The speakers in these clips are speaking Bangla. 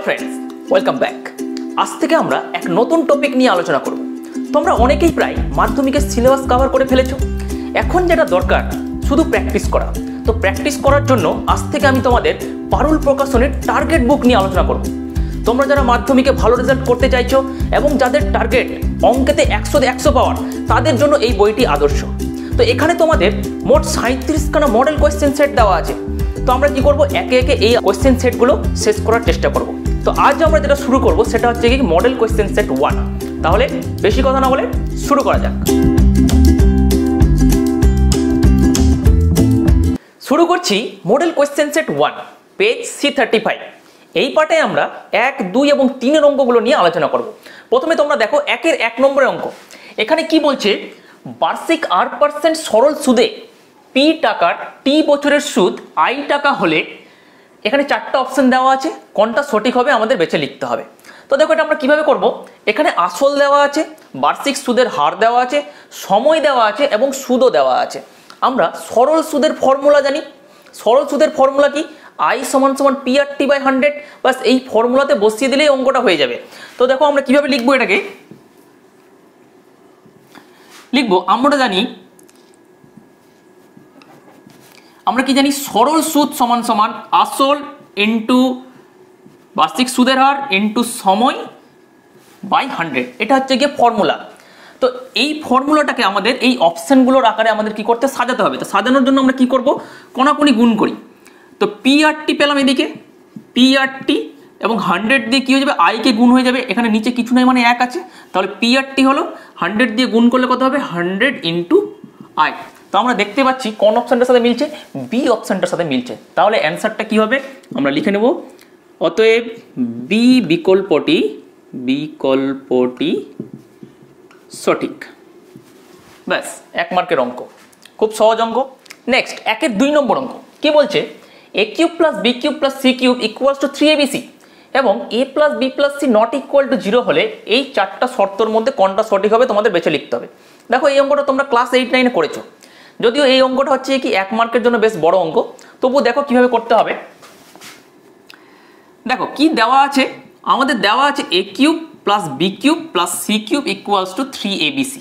Friends, welcome back. আজ থেকে আমরা এক নতুন টপিক নিয়ে আলোচনা করব। তোমরা অনেকেই প্রায় মাধ্যমিকের সিলেবাস কভার করে ফেলেছো। এখন যেটা দরকার শুধু প্র্যাকটিস করা। তো প্র্যাকটিস করার জন্য আজ থেকে আমি তোমাদের পারুল প্রকাশনের টার্গেট বুক নিয়ে আলোচনা করব। তোমরা যারা মাধ্যমিকে ভালো রেজাল্ট করতে চাইছো এবং যাদের টার্গেট অঙ্কেতে 100 100 পাওয়ার, তাদের জন্য এই বইটি আদর্শ। তো এখানে তোমাদের মোট 37খানা মডেল কোয়েশ্চেন সেট দেওয়া আছে। তো আমরা কি করব, একে একে এই কোয়েশ্চেন সেটগুলো শেষ করার চেষ্টা করব। তো আজ আমরা যেটা শুরু করব সেটা হচ্ছে কি মডেল কোয়েশ্চেন সেট 1। তাহলে বেশি কথা না বলে শুরু করা যাক। শুরু করছি model question set 1, page C35। এই পার্টে আমরা 1, 2 এবং 3 অঙ্কগুলো নিয়ে আলোচনা করব। প্রথমে তোমরা দেখো 1-এর 1 নম্বরের অঙ্ক। এখানে কি বলছে, বার্ষিক 8% সরল সুদে পি টাকার টি বছরের সুদ আই টাকা হলে এখানে 4টা অপশন দেওয়া আছে, কোনটা সঠিক হবে আমাদের বেছে লিখতে হবে। তো দেখো এটা আমরা কিভাবে করব, এখানে আসল দেওয়া আছে, বার্ষিক সুদের হার দেওয়া আছে, সময় দেওয়া আছে এবং সুদও দেওয়া আছে। আমরা সরল সুদের ফর্মুলা জানি। সরল সুদের ফর্মুলা কি, আই সমান সমান পি আর টি বাই 100। বাস এই ফর্মুলাতে বসিয়ে দিলেই অঙ্কটা হয়ে যাবে। তো দেখো আমরা কিভাবে লিখবো, এটাকে লিখবো, আমরা কি জানি, সরল সুদ সমান সমান আসল ইন্টু বার্ষিক সুদের হার ইন্টু সময় বাই 100। এটা হচ্ছে গিয়ে ফর্মুলা। তো এই ফর্মুলাটাকে আমাদের এই অপশনগুলোর আকারে আমাদের কি করতে, সাজাতে হবে। তো সাজানোর জন্য আমরা কি করব, কোনাকুনি গুণ করি। তো পি আর টি পেলাম, এদিকে পি আর টি এবং 100 দিয়ে কি হয়ে যাবে, আই কে গুণ হয়ে যাবে। এখানে নিচে কিছু নাই মানে 1 আছে, তাহলে পি আর টি হলো 100 দিয়ে গুণ করলে কত হবে, 100 ইন্টু আই। তো আমরা দেখতে পাচ্ছি কোন অপশনটার সাথে মিলছে, বি অপশনটার সাথে মিলছে। তাহলে অ্যান্সারটা কি হবে আমরা লিখে নেব, অতএব বি বিকল্পটি সঠিক। ব্যাস 1 মার্কের অঙ্ক, খুব সহজ অঙ্ক। নেক্সট 1-এর 2 নম্বর অঙ্ক। কি বলছে, a cube plus B cube plus C cube equals to 3abc এবং a plus B plus C not equal to 0 হলে এই 4টা শর্তর মধ্যে কোনটা সঠিক হবে তোমাদের বেছে লিখতে হবে। দেখো এই অঙ্কটা তোমরা ক্লাস 8-9-এ করেছো, যদিও এই অঙ্কটা হচ্ছে কি 1 মার্কের জন্য বেশ বড় অঙ্ক, তবুও দেখো কিভাবে করতে হবে। দেখো কি দেওয়া আছে, আমাদের দেওয়া আছে a cube plus B cube plus C cube equals to 3abc।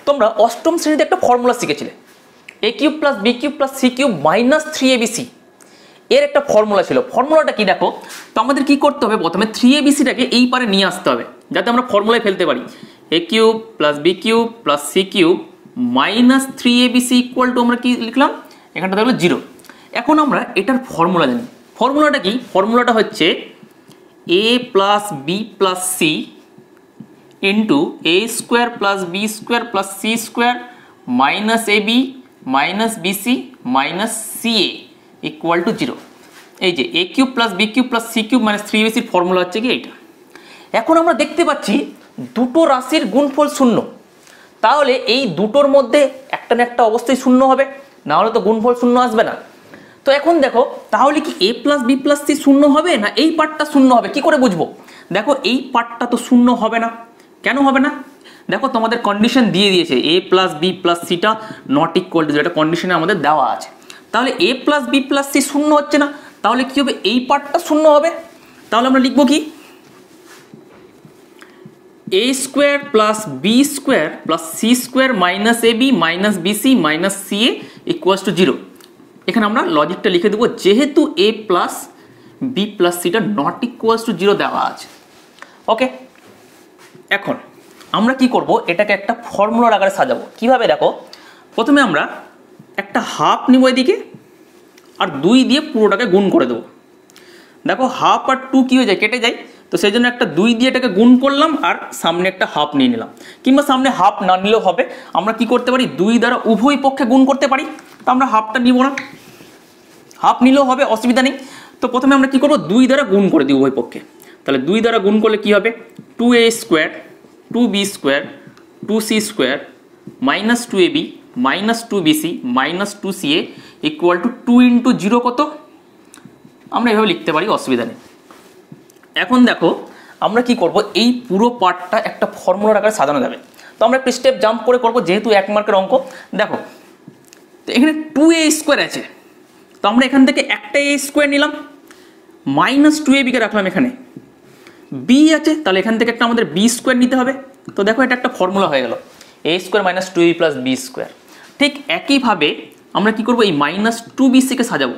তোমরা অষ্টম শ্রেণীতে একটা ফর্মুলা শিখেছিলে, a cube plus B cube plus C cube minus 3abc। এর একটা ফর্মুলা ছিল। ফর্মুলাটা কি দেখো, তো আমাদের কি করতে হবে, প্রথমে 3abcটাকে এই পারে নিয়ে আসতে হবে যাতে আমরা ফর্মুলায় ফেলতে পারি। a cube plus B cube plus C cube minus 3abc equal to আমরা কি লিখলাম, এখানটা দেখলো 0। এখন আমরা এটার ফর্মুলা জানি। ফর্মুলাটা কি, ফর্মুলাটা হচ্ছে a plus B plus C into A square plus B square plus C square minus A B minus BC minus C A equal to 0। এই যে A cube plus B cube plus C cube minus 3abcর ফর্মুলা হচ্ছে কি এইটা। এখন আমরা দেখতে পাচ্ছি দুটো রাশির গুণফল 0, তাহলে এই দুটোর মধ্যে একটা না একটা অবস্থায় 0 হবে, না হলে তো গুণফল 0 আসবে না। তো এখন দেখো তাহলে কি a plus B plus C 0 হবে না এই পার্টটা 0 হবে, কি করে বুঝবো? দেখো এই পার্টটা তো 0 হবে না। কেন হবে না? দেখো তোমাদের কন্ডিশন দিয়ে দিয়েছে a প্লাস বি প্লাস সিটা নট ইকুয়াল টু 0, এটা কন্ডিশনে আমাদের দেওয়া আছে। তাহলে a plus B plus C 0 হচ্ছে না, তাহলে কি হবে, এই পার্টটা 0 হবে। তাহলে আমরা লিখবো কি, a square plus B square plus C square minus A B minus BC minus C A equals to 0। এখানে আমরা লজিকটা লিখে দেবো, যেহেতু a প্লাস বি প্লাস সিটা নট ইকুয়ালস টু 0 দেওয়া আছে। ওকে, এখন আমরা কি করব, এটাকে একটা ফর্মুলার আকারে সাজাবো। কিভাবে দেখো, প্রথমে আমরা একটা হাফ নিব এদিকে আর 2 দিয়ে পুরোটাকে গুণ করে দেবো। দেখো হাফ আর 2 কি হয়ে যায়, কেটে যায়। তো সেই জন্য একটা 2 দিয়ে এটাকে গুণ করলাম আর সামনে একটা হাফ নিয়ে নিলাম, কিংবা সামনে হাফ না নিলেও হবে। আমরা কি করতে পারি, 2 দ্বারা উভয় পক্ষে গুণ করতে পারি। তো আমরা হাফটা নিব না, হাফ নিলেও হবে, অসুবিধা নেই। তো প্রথমে আমরা কি করব, 2 দ্বারা গুণ করে দিই উভয় পক্ষে। তাহলে 2 দ্বারা গুণ করলে কি হবে, 2a square 2b square 2c square minus 2ab minus 2bc minus 2ca equal to 2 into 0 কত, আমরা এভাবে লিখতে পারি, অসুবিধা নেই। এখন দেখো আমরা কি করব, এই পুরো পার্টটা একটা ফর্মুলার আকারে সাজানো যাবে। তো আমরা একটা স্টেপ জাম্প করে করব, যেহেতু 1 মার্কের অঙ্ক। দেখো তো এখানে 2a স্কোয়ার আছে, তো আমরা এখান থেকে একটা a স্কোয়ার নিলাম মাইনাস টু এ বিকে রাখলাম এখানে, বি আছে তাহলে এখান থেকে একটা আমাদের বি স্কোয়ার নিতে হবে। তো দেখো এটা একটা ফর্মুলা হয়ে গেল, A square minus two B plus B square. ঠিক একইভাবে আমরা কি করবো, এই মাইনাস টু বি সিকে সাজাবো।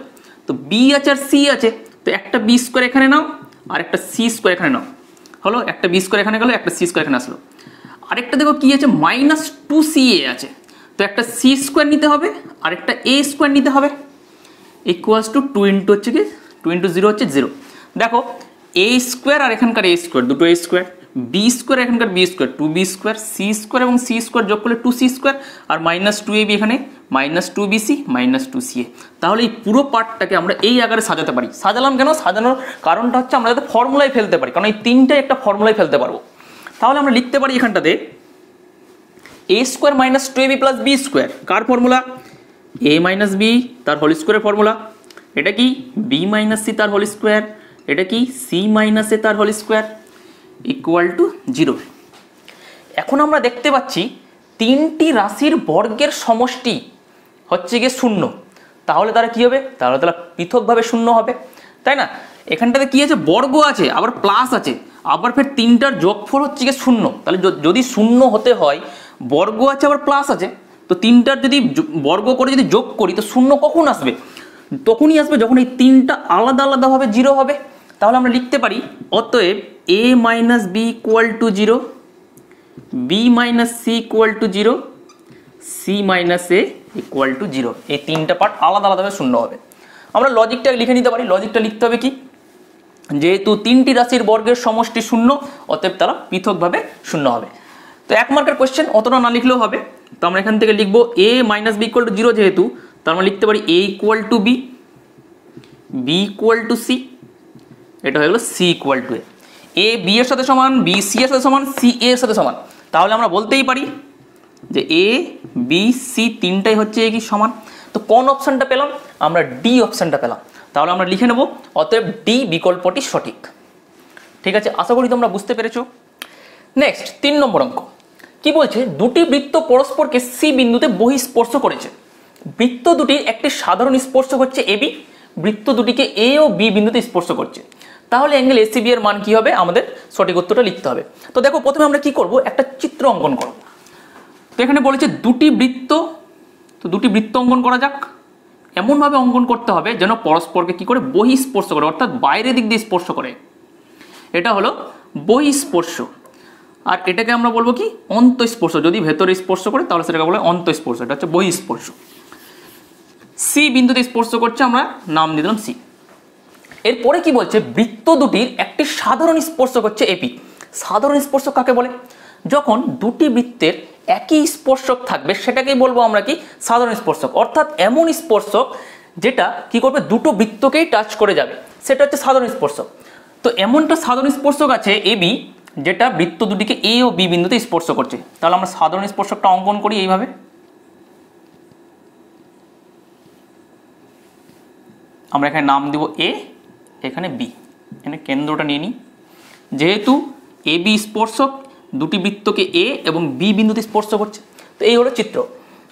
তো বি আছে আর সি আছে, তো একটা বি স্কোয়ার এখানে নাও আর একটা সি স্কোয়ার এখানে নাও, হলো একটা বি স্কোয়ার এখানে গেলো, একটা সি স্কোয়ার এখানে আসলো। আরেকটা দেখো কি আছে, মাইনাস টু সি এ আছে, তো একটা সি স্কোয়ার নিতে হবে আর একটা এ স্কোয়ার নিতে হবে, ইকুয়ালস টু টু ইন্টু হচ্ছে কি, টু ইন্টু জিরো হচ্ছে জিরো। দেখো এ স্কোয়ার আর এখানকার এ স্কোয়ার, দুটো এ স্কোয়ার, বি স্কোয়ার এখানকার B square, two B square, C square এবং সি স্কোয়ার যোগ করলে টু সি স্কোয়ার, আর মাইনাস টু এ বি এখানে minus two B C minus two C A. তাহলে এই পুরো পার্টটাকে আমরা এই আকারে সাজাতে পারি। সাজালাম কেন, সাজানোর কারণটা হচ্ছে আমরা যাতে ফর্মুলায় ফেলতে পারি, কারণ এই তিনটাই একটা ফর্মুলায় ফেলতে পারবো। তাহলে আমরা লিখতে পারি এখানটাতে A square minus two A B plus B square, কার ফর্মুলা, এ মাইনাস বি তার হোল স্কোয়ারের ফর্মুলা। এটা কি বি মাইনাস সি তার হোল স্কোয়ার, এটা কি সি মাইনাস এ তার whole square, equal to zero. এখন আমরা দেখতে পাচ্ছি তিনটি রাশির বর্গের সমষ্টি হচ্ছে গিয়ে শূন্য, তাহলে তারা কি হবে, তাহলে তারা পৃথকভাবে শূন্য হবে, তাই না। এখানটাতে কি আছে, বর্গ আছে আবার প্লাস আছে, আবার ফের তিনটার যোগফল হচ্ছে গিয়ে শূন্য। তাহলে যদি শূন্য হতে হয়, বর্গ আছে আবার প্লাস আছে, তো তিনটার যদি বর্গ করে যদি যোগ করি তো শূন্য কখন আসবে, তখনই আসবে যখন এই তিনটা আলাদা আলাদাভাবে জিরো হবে। তাহলে আমরা লিখতে পারি অতএব A minus B equal to zero, B minus C equal to zero, C minus A equal to zero. এই তিনটা পার্ট আলাদা আলাদাভাবে শূন্য হবে। আমরা লজিকটা লিখে নিতে পারি। লজিকটা লিখতে হবে কি, যেহেতু তিনটি রাশির বর্গের সমষ্টি শূন্য, অতএব তারা পৃথকভাবে শূন্য হবে। তো এক মার্কের কোয়েশ্চেন, অতটা না লিখলেও হবে। তো আমরা এখান থেকে লিখবো A minus B equal to zero, যেহেতু তার আমরা লিখতে পারি A equal to B, B equal to C, এটা হয়ে গেল C equal to A B এর সাথে সমান, বি সি এর সাথে সমান, সি এর সাথে সমান। তাহলে আমরা বলতেই পারি যে এ বি সি তিনটাই হচ্ছে কি সমান। তো কোন অপশনটা পেলাম, আমরা ডি অপশনটা পেলাম। তাহলে আমরা লিখে নেব অতএব ডি বিকল্পটি সঠিক। ঠিক আছে, আশা করি তোমরা বুঝতে পেরেছো। নেক্সট 3 নম্বর অঙ্ক কি বলছে, দুটি বৃত্ত পরস্পরকে সি বিন্দুতে বহিঃস্পর্শ করেছে। বৃত্ত দুটির একটি সাধারণ স্পর্শক হচ্ছে এবি, বৃত্ত দুটিকে এ ও বি বিন্দুতে স্পর্শ করছে। তাহলে অ্যাঙ্গেল এসিবি এর মান কি হবে, আমাদের সঠিক উত্তরটা লিখতে হবে। তো দেখো প্রথমে আমরা কি করব, একটা চিত্র অঙ্কন করব। তো এখানে বলেছে দুটি বৃত্ত, তো দুটি বৃত্ত অঙ্কন করা যাক। এমনভাবে অঙ্কন করতে হবে যেন পরস্পরকে কি করে বহিঃস্পর্শ করে, অর্থাৎ বাইরের দিক দিয়ে স্পর্শ করে। এটা হলো বহিঃস্পর্শ, আর এটাকে আমরা বলবো কি অন্তঃস্পর্শ। যদি ভেতরে স্পর্শ করে তাহলে সেটাকে বলে অন্তঃস্পর্শ, এটা হচ্ছে বহিঃস্পর্শ। সি বিন্দুতে স্পর্শ করছে, আমরা নাম দিয়ে দিলাম সি। এরপরে কি বলছে, বৃত্ত দুটির একটি সাধারণ স্পর্শক হচ্ছে এপি। সাধারণ স্পর্শক কাকে বলে, যখন দুটি বৃত্তের একই স্পর্শক থাকবে সেটাকেই বলবো আমরা কি সাধারণ স্পর্শক। অর্থাৎ এমন স্পর্শক যেটা কি করবে, দুটো বৃত্তকেই টাচ করে যাবে, সেটা হচ্ছে সাধারণ স্পর্শক। তো এমনটা সাধারণ স্পর্শক আছে এবি, যেটা বৃত্ত দুটিকে এ ও বি বিন্দুতে স্পর্শ করছে। তাহলে আমরা সাধারণ স্পর্শকটা অঙ্কন করি এইভাবে। আমরা এখানে নাম দিব এ, এখানে বি, এখানে কেন্দ্রটা নিয়ে নিই। যেহেতু এ বি স্পর্শক, দুটি বৃত্তকে এ এবং বি বিন্দুতে স্পর্শ করছে, তো এই হলো চিত্র।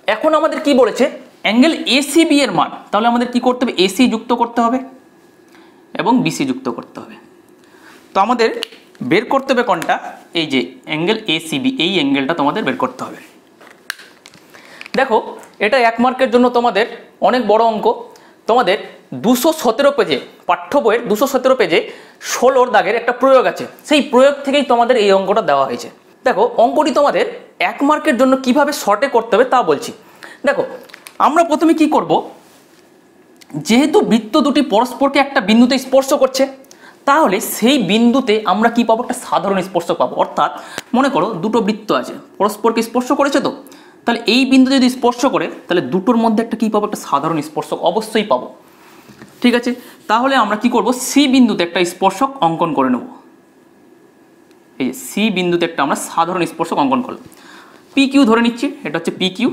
এখন আমাদের কি বলেছে, অ্যাঙ্গেল এসিবি এর মান। তাহলে আমাদের কি করতে হবে, এসি যুক্ত করতে হবে এবং বিসি যুক্ত করতে হবে। তো আমাদের বের করতে হবে কোনটা, এই যে অ্যাঙ্গেল এসিবি, এই অ্যাঙ্গেলটা তোমাদের বের করতে হবে। দেখো এটা 1 মার্কের জন্য তোমাদের অনেক বড় অঙ্ক। তোমাদের 217 পেজে, পাঠ্য বইয়ের 217 পেজে 16 দাগের একটা প্রয়োগ আছে, সেই প্রয়োগ থেকেই তোমাদের এই অঙ্কটা দেওয়া হয়েছে। দেখো অঙ্কটি তোমাদের 1 মার্কের জন্য কিভাবে শর্টে করতে হবে তা বলছি। দেখো আমরা প্রথমে কি করব, যেহেতু বৃত্ত দুটি পরস্পরকে একটা বিন্দুতে স্পর্শ করছে, তাহলে সেই বিন্দুতে আমরা কি পাবো, একটা সাধারণ স্পর্শক পাবো। অর্থাৎ মনে করো দুটো বৃত্ত আছে, পরস্পরকে স্পর্শ করেছে, তো তাহলে এই বিন্দু যদি স্পর্শ করে তাহলে দুটোর মধ্যে একটা কি পাবো, একটা সাধারণ স্পর্শক অবশ্যই পাবো। ঠিক আছে, তাহলে আমরা কি করব, সি বিন্দুতে একটা স্পর্শক অঙ্কন করে নেব। এই যে সি বিন্দুতে একটা আমরা সাধারণ স্পর্শক অঙ্কন করলাম। পি কিউ ধরে নিচ্ছি, এটা হচ্ছে পি কিউ।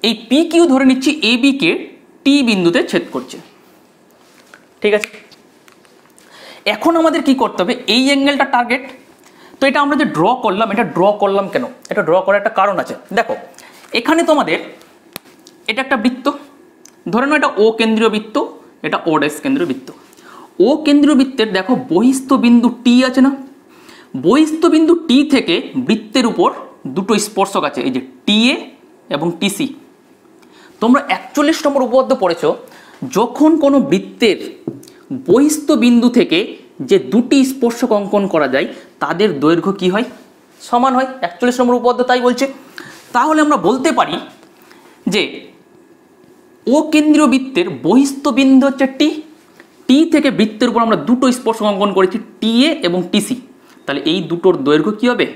এই পি কিউ ধরে নিচ্ছি এ বি কে টি বিন্দুতে ছেদ করছে। ঠিক আছে, এখন আমাদের কি করতে হবে, এই অ্যাঙ্গেলটা টার্গেট। তো এটা আমরা যে ড্র করলাম, এটা ড্র করলাম কেন, এটা ড্র করার একটা কারণ আছে। দেখো এখানে তোমাদের এটা একটা বৃত্ত, ধরে নাও এটা ও কেন্দ্রীয় বৃত্ত, এটা ও ড্যাশ কেন্দ্রীয় বৃত্ত। ও কেন্দ্রীয় বৃত্তের দেখো বহিস্থ বিন্দু টি আছে না, বহিস্থ বিন্দু টি থেকে বৃত্তের উপর দুটো স্পর্শক আছে, এই যে টি এ এবং টিসি। তোমরা 41 নম্বর উপপাদ্য পড়েছো, যখন কোনো বৃত্তের বহিস্থ বিন্দু থেকে যে দুটি স্পর্শক অঙ্কন করা যায় তাদের দৈর্ঘ্য কি হয়, সমান হয়। 41 নম্বর উপপাদ্য তাই বলছে। তাহলে আমরা বলতে পারি যে ও কেন্দ্রীয় বৃত্তের বহিস্থ বিন্দু হচ্ছে টি, টি থেকে বৃত্তের উপর আমরা দুটো স্পর্শক অঙ্কন করেছি টি এ এবং টিসি, তাহলে এই দুটোর দৈর্ঘ্য কি হবে,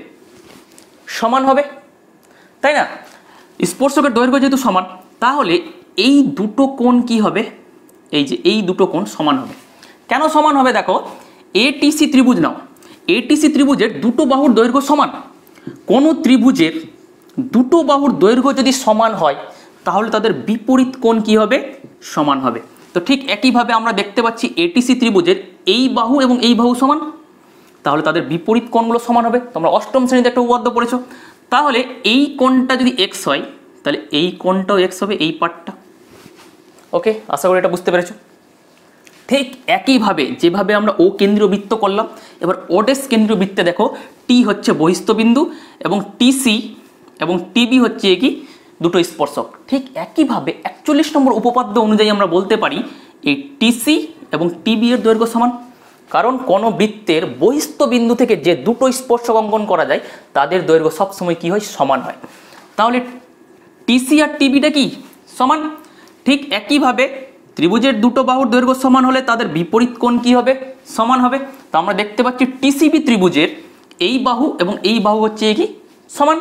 সমান হবে, তাই না? স্পর্শকের দৈর্ঘ্য যেহেতু সমান, তাহলে এই দুটো কোণ কি হবে, এই যে এই দুটো কোণ সমান হবে। কেন সমান হবে দেখো, এটিসি ত্রিভুজ নাও, এটিসি ত্রিভুজের দুটো বাহুর দৈর্ঘ্য সমান। কোন ত্রিভুজের দুটো বাহুর দৈর্ঘ্য যদি সমান হয় তাহলে তাদের বিপরীত কোণ কি হবে, সমান হবে। তো ঠিক একইভাবে আমরা দেখতে পাচ্ছি এটিসি ত্রিভুজের এই বাহু এবং এই বাহু সমান, তাহলে তাদের বিপরীত কোণগুলো সমান হবে। তোমরা অষ্টম শ্রেণীতে একটা উপপাদ্য পড়েছো। তাহলে এই কোণটা যদি এক্স হয় তাহলে এই কোণটাও এক্স হবে, এই পার্টটা। ওকে, আশা করি এটা বুঝতে পেরেছো। ঠিক একইভাবে যেভাবে আমরা ও কেন্দ্রীয় বৃত্ত করলাম, এবার ওডেস কেন্দ্রীয় বৃত্তে দেখো টি হচ্ছে বহিস্থ বিন্দু এবং টিসি এবং টিবি হচ্ছে কি দুটো স্পর্শক। ঠিক একইভাবে 41 নম্বর উপপাদ্য অনুযায়ী আমরা বলতে পারি এই টিসি এবং টিবি এর দৈর্ঘ্য সমান, কারণ কোন বৃত্তের বহিস্থ বিন্দু থেকে যে দুটো স্পর্শক অঙ্কন করা যায় তাদের দৈর্ঘ্য সবসময় কি হয়, সমান হয়। তাহলে টিসি আর টিবিটা কি সমান। ঠিক একইভাবে ত্রিভুজের দুটো বাহুর দৈর্ঘ্য সমান হলে তাদের বিপরীত কোণ কি হবে, সমান হবে। তো আমরা দেখতে পাচ্ছি টিসিবি ত্রিভুজের এই বাহু এবং এই বাহু হচ্ছে কি সমান,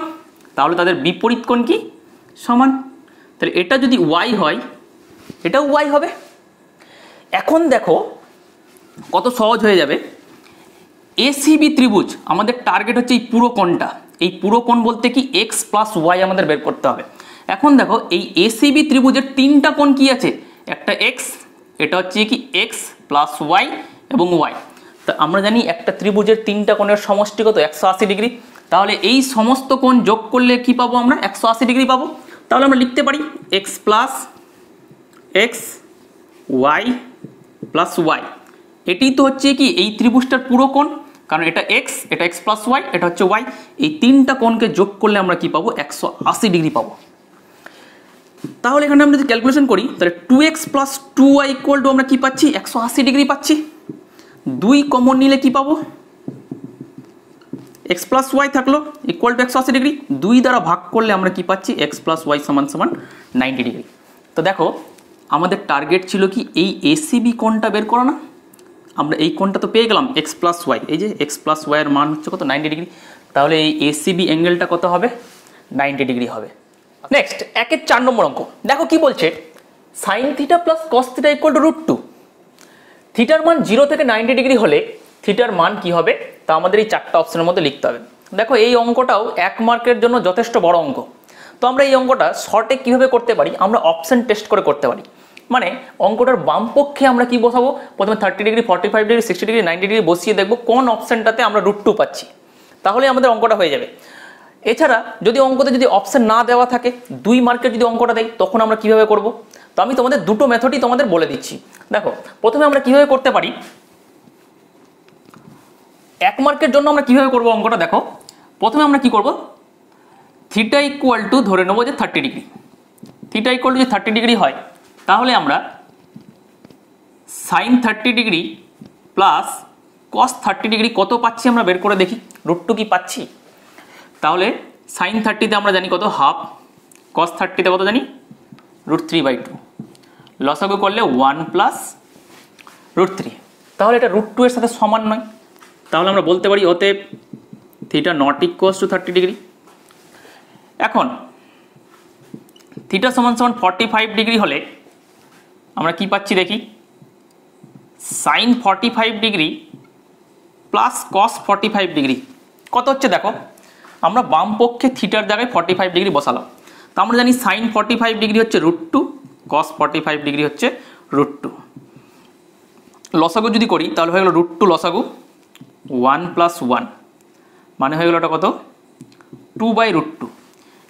তাহলে তাদের বিপরীত কোণ কি, সমান। তাহলে এটা যদি ওয়াই হয় এটাও ওয়াই হবে। এখন দেখো কত সহজ হয়ে যাবে। এসিবি ত্রিভুজ আমাদের টার্গেট হচ্ছে এই পুরো কোণটা, এই পুরো কোণ বলতে কি এক্স প্লাস ওয়াই আমাদের বের করতে হবে। এখন দেখো এই এসিবি ত্রিভুজের তিনটা কোণ কি আছে, একটা এক্স, এটা হচ্ছে কি এক্স প্লাস ওয়াই এবং ওয়াই। তা আমরা জানি একটা ত্রিভুজের তিনটা কোণের সমষ্টি কত, 180 ডিগ্রি। তাহলে এই সমস্ত কোণ যোগ করলে কি পাবো আমরা, 180 ডিগ্রি পাবো। তাহলে আমরা লিখতে পারি X plus X Y plus Y, এটি তো হচ্ছে কি এই ত্রিভুজটার পুরো কোণ, কারণ এটা এক্স, এটা এক্স প্লাস ওয়াই, এটা হচ্ছে ওয়াই। এই তিনটা কোণকে যোগ করলে আমরা কি পাবো, 180 ডিগ্রি পাবো। তাহলে এখানে আমরা যদি ক্যালকুলেশন করি তাহলে 2x plus 2y equal to আমরা কি পাচ্ছি, 180 ডিগ্রি পাচ্ছি। 2 কমন নিলে কি পাবো, x প্লাস ওয়াই থাকলো ইকুয়াল টু 180 ডিগ্রি। 2 দ্বারা ভাগ করলে আমরা কি পাচ্ছি, x প্লাস ওয়াই সমান সমান 90 ডিগ্রি। তো দেখো আমাদের টার্গেট ছিল কি এই এসিবি কোণটা বের করা না, আমরা এই কোণটা তো পেয়ে গেলাম x প্লাস ওয়াই, এই যে x প্লাস ওয়াই এর মান হচ্ছে কত, 90 ডিগ্রি। তাহলে এই এসিবি অ্যাঙ্গেলটা কত হবে, 90 ডিগ্রি হবে। নেক্সট 1-4 নম্বর অঙ্ক দেখো কি বলছে, sine theta plus cos theta equal to √2। থিটার মান 0 থেকে 90 ডিগ্রি হলে থিটার মান কি হবে, তা আমাদের এই চারটা অপশনের মধ্যে লিখতে হবে। দেখো এই অঙ্কটাও 1 মার্কের জন্য যথেষ্ট বড় অঙ্ক। তো আমরা এই অঙ্কটা শর্টে কিভাবে করতে পারি, আমরা অপশন টেস্ট করে করতে পারি। মানে অঙ্কটার বাম পক্ষে আমরা কি বসাবো, প্রথমে 30 ডিগ্রি, 45 ডিগ্রি, 60 ডিগ্রি, 90 ডিগ্রি বসিয়ে দেখবো কোন অপশনটাতে আমরা √2 পাচ্ছি, তাহলে আমাদের অঙ্কটা হয়ে যাবে। এছাড়া যদি অঙ্কতে যদি অপশন না দেওয়া থাকে, 2 মার্কের যদি অঙ্কটা দেয়, তখন আমরা কিভাবে করব, তো আমি তোমাদের দুটো মেথডই তোমাদের বলে দিচ্ছি। দেখো প্রথমে আমরা কিভাবে করতে পারি, 1 মার্কের জন্য আমরা কিভাবে করব অঙ্কটা, দেখো প্রথমে আমরা কি করব, থিটা ইকুয়াল টু ধরে নেবো যে 30 ডিগ্রি। থিটা ইকুয়াল টু যদি 30 ডিগ্রি হয় তাহলে আমরা sine 30 degree plus cos 30 degree কত পাচ্ছি আমরা বের করে দেখি, √2 কি পাচ্ছি। তাহলে সাইন 30তে আমরা জানি কত, হাফ, কস 30তে কত জানি, √3/2, লসাগু করলে 1 প্লাস √3। তাহলে এটা √2 এর সাথে সমান নয়, তাহলে আমরা বলতে পারি অতএব theta not equals to 30 degree. এখন থিটা সমান সমান 45 ডিগ্রি হলে আমরা কি পাচ্ছি দেখি, sine 45 degree plus cos 45 degree কত হচ্ছে, দেখো আমরা বাম পক্ষে থিটার জায়গায় 45 ডিগ্রি বসালাম। তো আমরা জানি সাইন 45 ডিগ্রি হচ্ছে √2, কস 45 ডিগ্রি হচ্ছে √2। লসাগু যদি করি তাহলে হয়ে গেল √2 লসাগু 1 প্লাস 1, মানে হয়ে গেল ওটা কত, 2/√2।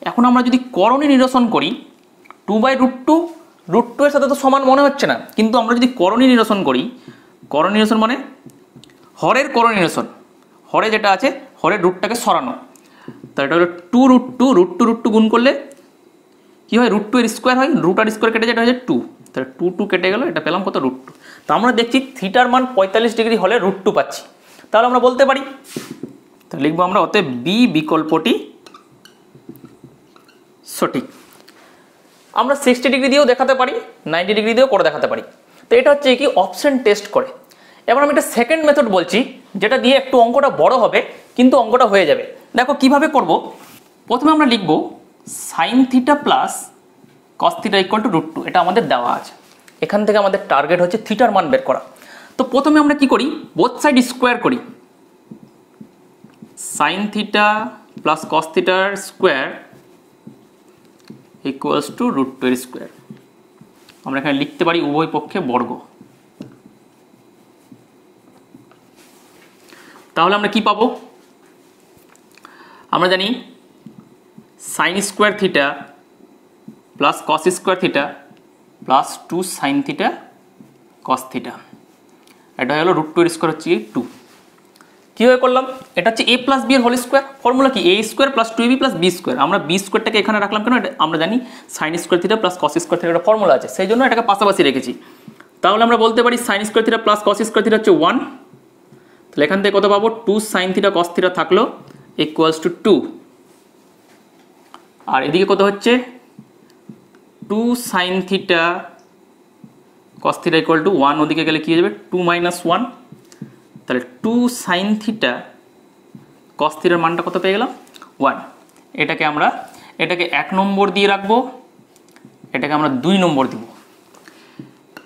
এখন আমরা যদি করণী নিরসন করি, 2/√2 √2 এর সাথে তো সমান মনে হচ্ছে না, কিন্তু আমরা যদি করণী নিরসন করি করনিলেশন মানে হরের করনিলেশন, হরে যেটা আছে হরের রুটটাকে সরানো। তাহলে এটা হলো 2√2 গুণ করলে কি হয়, √2 এর স্কোয়ার হয়, রুট আর স্কোয়ার কেটে যেটা হচ্ছে 2, তাহলে 2 কেটে গেল, এটা পেলাম কত √2। তো আমরা দেখছি থিটার মান 45 ডিগ্রি হলে √2 পাচ্ছি। তাহলে আমরা বলতে পারি, তাহলে লিখবো আমরা অতএব বি বিকল্পটি সঠিক। আমরা 60 ডিগ্রি দিয়েও দেখাতে পারি, 90 ডিগ্রি দিয়েও করে দেখাতে পারি। তো এটা হচ্ছে কি অপশন টেস্ট করে। এবার আমি একটা সেকেন্ড মেথড বলছি, যেটা দিয়ে একটু অঙ্কটা বড় হবে কিন্তু অঙ্কটা হয়ে যাবে। দেখো কিভাবে করব। প্রথমে আমরা লিখব sine theta plus cos theta equal to √2, এটা আমাদের দেওয়া আছে। এখান থেকে আমাদের টার্গেট হচ্ছে থিটার মান বের করা। তো প্রথমে আমরা কি করি, বোথ সাইড স্কোয়ার করি। সাইন থিটা প্লাস কস থিটার স্কোয়ার ইকুয়ালস টু √2 এর স্কোয়ার। আমরা এখানে লিখতে পারি উভয় পক্ষে বর্গ। তাহলে আমরা কি পাবো, আমরা জানি sine square theta plus cos square theta plus 2 sign theta cos theta, এটা হলো √2 এর স্কোয়ার হচ্ছে 2। কীভাবে করলাম, এটা হচ্ছে a প্লাস বি এর হোল স্কোয়ার। ফর্মুলা কি, a square plus 2ab plus b square. আমরা b স্কোয়ারটাকে এখানে রাখলাম কেন, আমরা জানি sine square theta plus cos square theta একটা ফর্মুলা আছে, সেই জন্য এটাকে পাশাপাশি রেখেছি। তাহলে আমরা বলতে পারি sine square theta plus cos square theta হচ্ছে 1। তাহলে এখান থেকে কত পাবো, 2 সাইন থিটা কস থিটা থাকলো ইকুয়ালস টু 2, আর এদিকে কত হচ্ছে 2 sign theta cos theta equal to 1, ওদিকে গেলে কি হয়ে যাবে 2 - 1। তাহলে 2 সাইন থিটা কস থিটার মানটা কত পেয়ে গেলাম 1। এটাকে 1 নম্বর দিয়ে রাখবো, এটাকে আমরা 2 নম্বর দিব।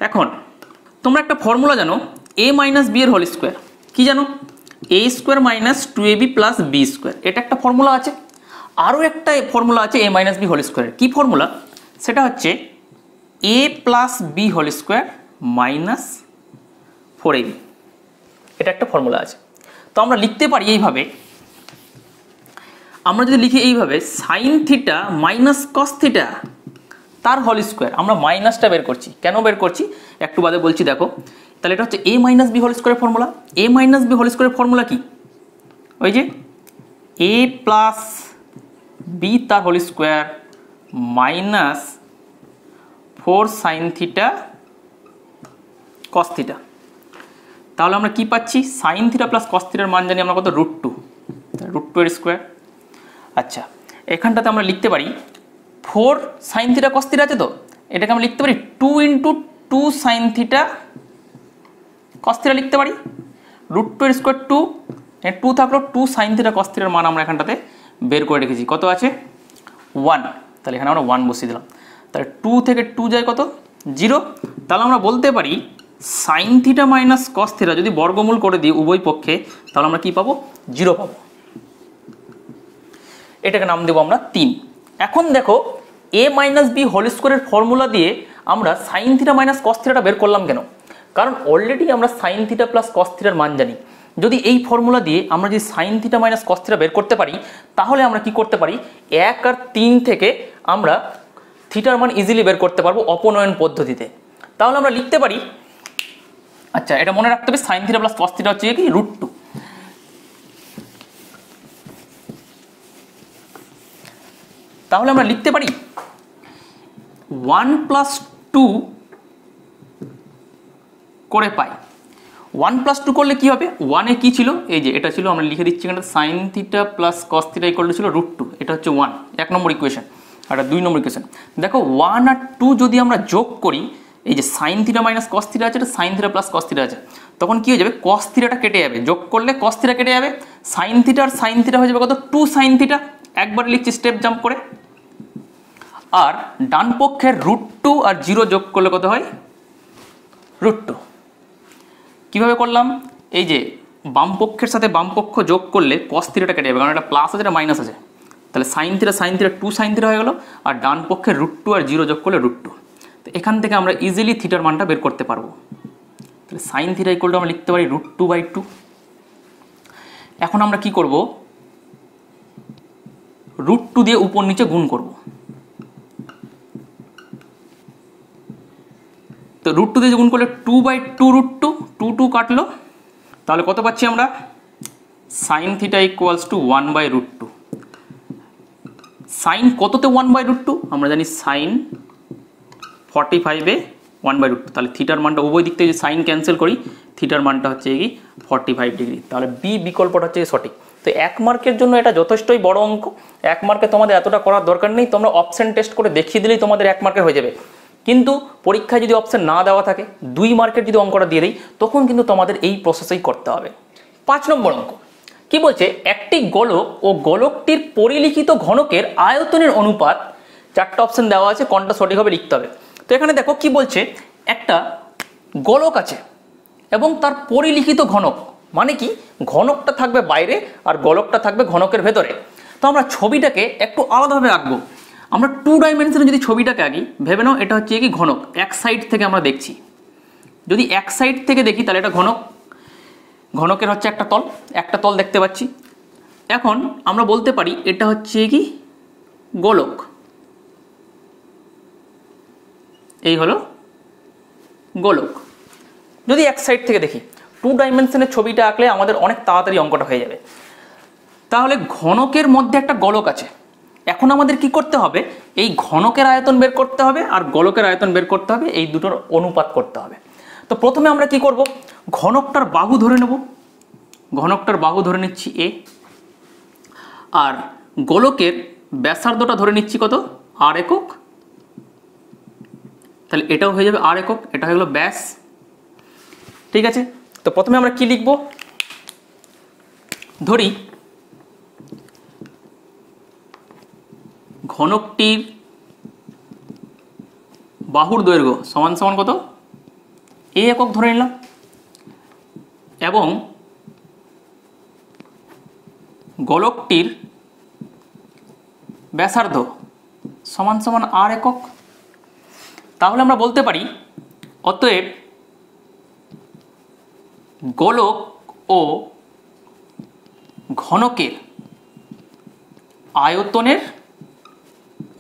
এখন তোমরা একটা ফর্মুলা জানো, a মাইনাস বি এর হোল স্কোয়ার। কি জানো, a square minus 2ab plus b square, এটা একটা ফর্মুলা আছে। আরও একটা ফর্মুলা আছে a মাইনাস বি হোল স্কোয়ারের। কী ফর্মুলা, সেটা হচ্ছে a plus B whole square minus 4ab, এটা একটা ফর্মুলা আছে। তো আমরা লিখতে পারি এইভাবে, আমরা যদি লিখি এইভাবে sine theta minus cos theta তার হোল স্কোয়ার, আমরা মাইনাসটা বের করছি, কেন বের করছি একটু বাদে বলছি দেখো। তাহলে এটা হচ্ছে a মাইনাস বি হোল স্কোয়ারের formula. a minus B whole স্কোয়ারের ফর্মুলা কি, ওই যে a প্লাস বি তার whole square minus 4 sine theta cos theta. তাহলে আমরা কি পাচ্ছি, সাইন থিটা প্লাস কস থিটার মান জানি আমরা কত √2, √2 এর স্কোয়ার। আচ্ছা, এখানটাতে আমরা লিখতে পারি 4 সাইন থিটা কস থিটা আছে, তো এটাকে আমরা লিখতে পারি 2 × 2 সাইন থিটা কস থিটা লিখতে পারি। √2 এর স্কোয়ার 2, 2 থাকলো 2 সাইন থিটা কস থিটার মান আমরা এখানটাতে বের করে রেখেছি, কত আছে 1। তাহলে এখানে আমরা 1 বসিয়ে দিলাম। তাহলে 2 থেকে 2 যায় কত 0। তাহলে আমরা বলতে পারি sine theta minus cos theta যদি বর্গমূল করে দিই উভয় পক্ষে, তাহলে আমরা কি পাবো 0 পাবো। এটাকে নাম দেবো আমরা 3। এখন দেখো a মাইনাস বি হোল স্কোয়ারের ফর্মুলা দিয়ে আমরা সাইন থিটা মাইনাস কস থিটাটা বের করলাম কেন, কারণ অলরেডি আমরা সাইন থিটা প্লাস কস থিটার মান জানি। যদি এই ফর্মুলা দিয়ে আমরা যদি sine theta minus cos theta বের করতে পারি, তাহলে আমরা কি করতে পারি 1 আর 3 থেকে আমরা থিটার মান ইজিলি বের করতে পারবো অপনয়ন পদ্ধতিতে। তাহলে আমরা লিখতে পারি, আচ্ছা এটা মনে রাখতে হবে, sine theta plus cos theta হচ্ছে কি √2। তাহলে আমরা লিখতে পারি 1 + 2 করে পাই। 1 + 2 করলে কি হবে, 1 এ কি ছিল, এই যে এটা ছিল, আমরা লিখে দিচ্ছি এখানে sine theta plus cos theta equal to ছিল √2, এটা হচ্ছে 1 নম্বর ইকুয়েশন। আর 2 নম্বর ইকুয়েশন দেখো 1 আর 2 যদি আমরা যোগ করি, এই যে sine theta minus cos theta আছে, এটা sine theta plus cos theta আছে, তখন কি হয়ে যাবে কস থিটাটা কেটে যাবে, যোগ করলে কস থিটা কেটে যাবে, সাইন থিটা আর সাইন থিটা হয়ে যাবে কত 2 সাইন থিটা। একবার লিখছি স্টেপ জাম্প করে। আর ডান পক্ষের √2 আর 0 যোগ করলে কত হয় √2। কিভাবে করলাম, এই যে বাম পক্ষের সাথে বাম পক্ষ যোগ করলে কস থিটাটা কেটে যাবে, কারণ এটা প্লাস আছে এটা মাইনাস আছে। তাহলে সাইন থিটা 2 সাইন থিটা হয়ে গেল, আর ডান পক্ষের √2 আর 0 যোগ করলে √2। তো এখান থেকে আমরা ইজিলি থিটার মানটা বের করতে পারবো। তাহলে সাইন থিটা ইকুয়াল টু আমরা লিখতে পারি √2/2। এখন আমরা কি করব, √2 দিয়ে উপর নিচে গুণ করব। তো √2 দিয়ে গুণ করলে 2/2 √2, 2 কাটলো, তাহলে কত পাচ্ছি আমরা? sin θ = 1/√2। সাইন কততে 1/√2? আমরা জানি সাইন 45-এ 1/√2, তাহলে থিটার মানটা উভয় দিক থেকে যদি সাইন ক্যান্সেল করি, থিটার মানটা হচ্ছে কি 45 ডিগ্রি। তাহলে বি বিকল্পটা হচ্ছে সঠিক। তো 1 মার্কের জন্য এটা যথেষ্টই বড় অঙ্ক। 1 মার্কে তোমাদের এতটা করার দরকার নেই, তোমরা অপশন টেস্ট করে দেখিয়ে দিলেই তোমাদের 1 মার্কের হয়ে যাবে। কিন্তু পরীক্ষায় যদি অপশন না দেওয়া থাকে, 2 মার্কের যদি অঙ্কটা দিয়ে দেয়, তখন কিন্তু তোমাদের এই প্রসেসেই করতে হবে। 5 নম্বর অঙ্ক কি বলছে? একটি গোলক ও গোলকটির পরিলিখিত ঘনকের আয়তনের অনুপাত, 4টা অপশন দেওয়া আছে, কোনটা সঠিক হবে লিখতে হবে। তো এখানে দেখো কি বলছে, একটা গোলক আছে এবং তার পরিলিখিত ঘনক, মানে কি ঘনকটা থাকবে বাইরে আর গোলকটা থাকবে ঘনকের ভেতরে। তো আমরা ছবিটাকে একটু আলাদাভাবে আঁকবো। আমরা 2 ডাইমেনশনে যদি ছবিটাকে আঁকি, ভেবে নাও এটা হচ্ছে কি ঘনক, এক সাইড থেকে আমরা দেখছি। যদি এক সাইড থেকে দেখি তাহলে এটা ঘনক, ঘনকের হচ্ছে একটা তল দেখতে পাচ্ছি। এখন আমরা বলতে পারি এটা হচ্ছে কি গোলক, এই হলো গোলক। যদি এক সাইড থেকে দেখি, 2 ডাইমেনশনের ছবিটা আঁকলে আমাদের অনেক তাড়াতাড়ি অঙ্কটা হয়ে যাবে। তাহলে ঘনকের মধ্যে একটা গোলক আছে। এখন আমাদের কি করতে হবে? এই ঘনকের আয়তন বের করতে হবে আর গোলকের আয়তন বের করতে হবে, এই দুটোর অনুপাত করতে হবে। তো প্রথমে আমরা কি করব? ঘনকটার বাহু ধরে নেব, ঘনকটার বাহু ধরে নিচ্ছি এ, আর গোলকের ব্যাসার্ধটা ধরে নিচ্ছি কত? r একক। তাহলে এটাও হয়ে যাবে r একক, এটা হয়ে গেল ব্যাস। ঠিক আছে, তো প্রথমে আমরা কি লিখব? ধরি ঘনকটির বাহুর দৈর্ঘ্য সমান সমান কত? a একক ধরে নিলাম, এবং গোলকটির ব্যাসার্ধ সমান সমান r একক। তাহলে আমরা বলতে পারি অতএব গোলক ও ঘনকের আয়তনের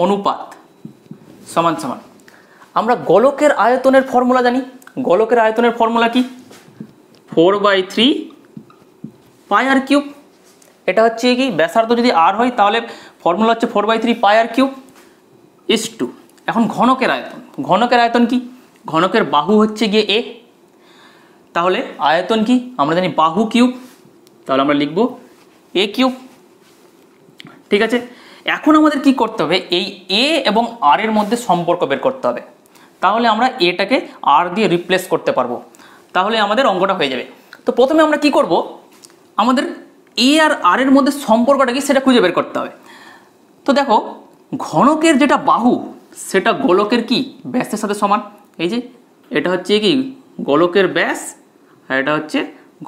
অনুপাত সমান সমান, আমরা গোলকের আয়তনের ফর্মুলা জানি। গোলকের আয়তনের ফর্মুলা কি? 4/3 πr³। এটা হচ্ছে কি ব্যাসার্ধ যদি r হয় তাহলে ফর্মুলা হচ্ছে 4/3 πr³ ইস টু। এখন ঘনকের আয়তন, ঘনকের আয়তন কি? ঘনকের বাহু হচ্ছে গিয়ে a, তাহলে আয়তন কি? আমরা জানি বাহু কিউব, তাহলে আমরা লিখব a³। ঠিক আছে, এখন আমাদের কি করতে হবে? এই a এবং r এর মধ্যে সম্পর্ক বের করতে হবে। তাহলে আমরা এটাকে r দিয়ে রিপ্লেস করতে পারবো, তাহলে আমাদের অঙ্কটা হয়ে যাবে। তো প্রথমে আমরা কি করব? আমাদের a আর r এর মধ্যে সম্পর্কটা কি সেটা খুঁজে বের করতে হবে। তো দেখো ঘনকের যেটা বাহু সেটা গোলকের কি ব্যাসের সাথে সমান। এই যে এটা হচ্ছে কি গোলকের ব্যাস আর এটা হচ্ছে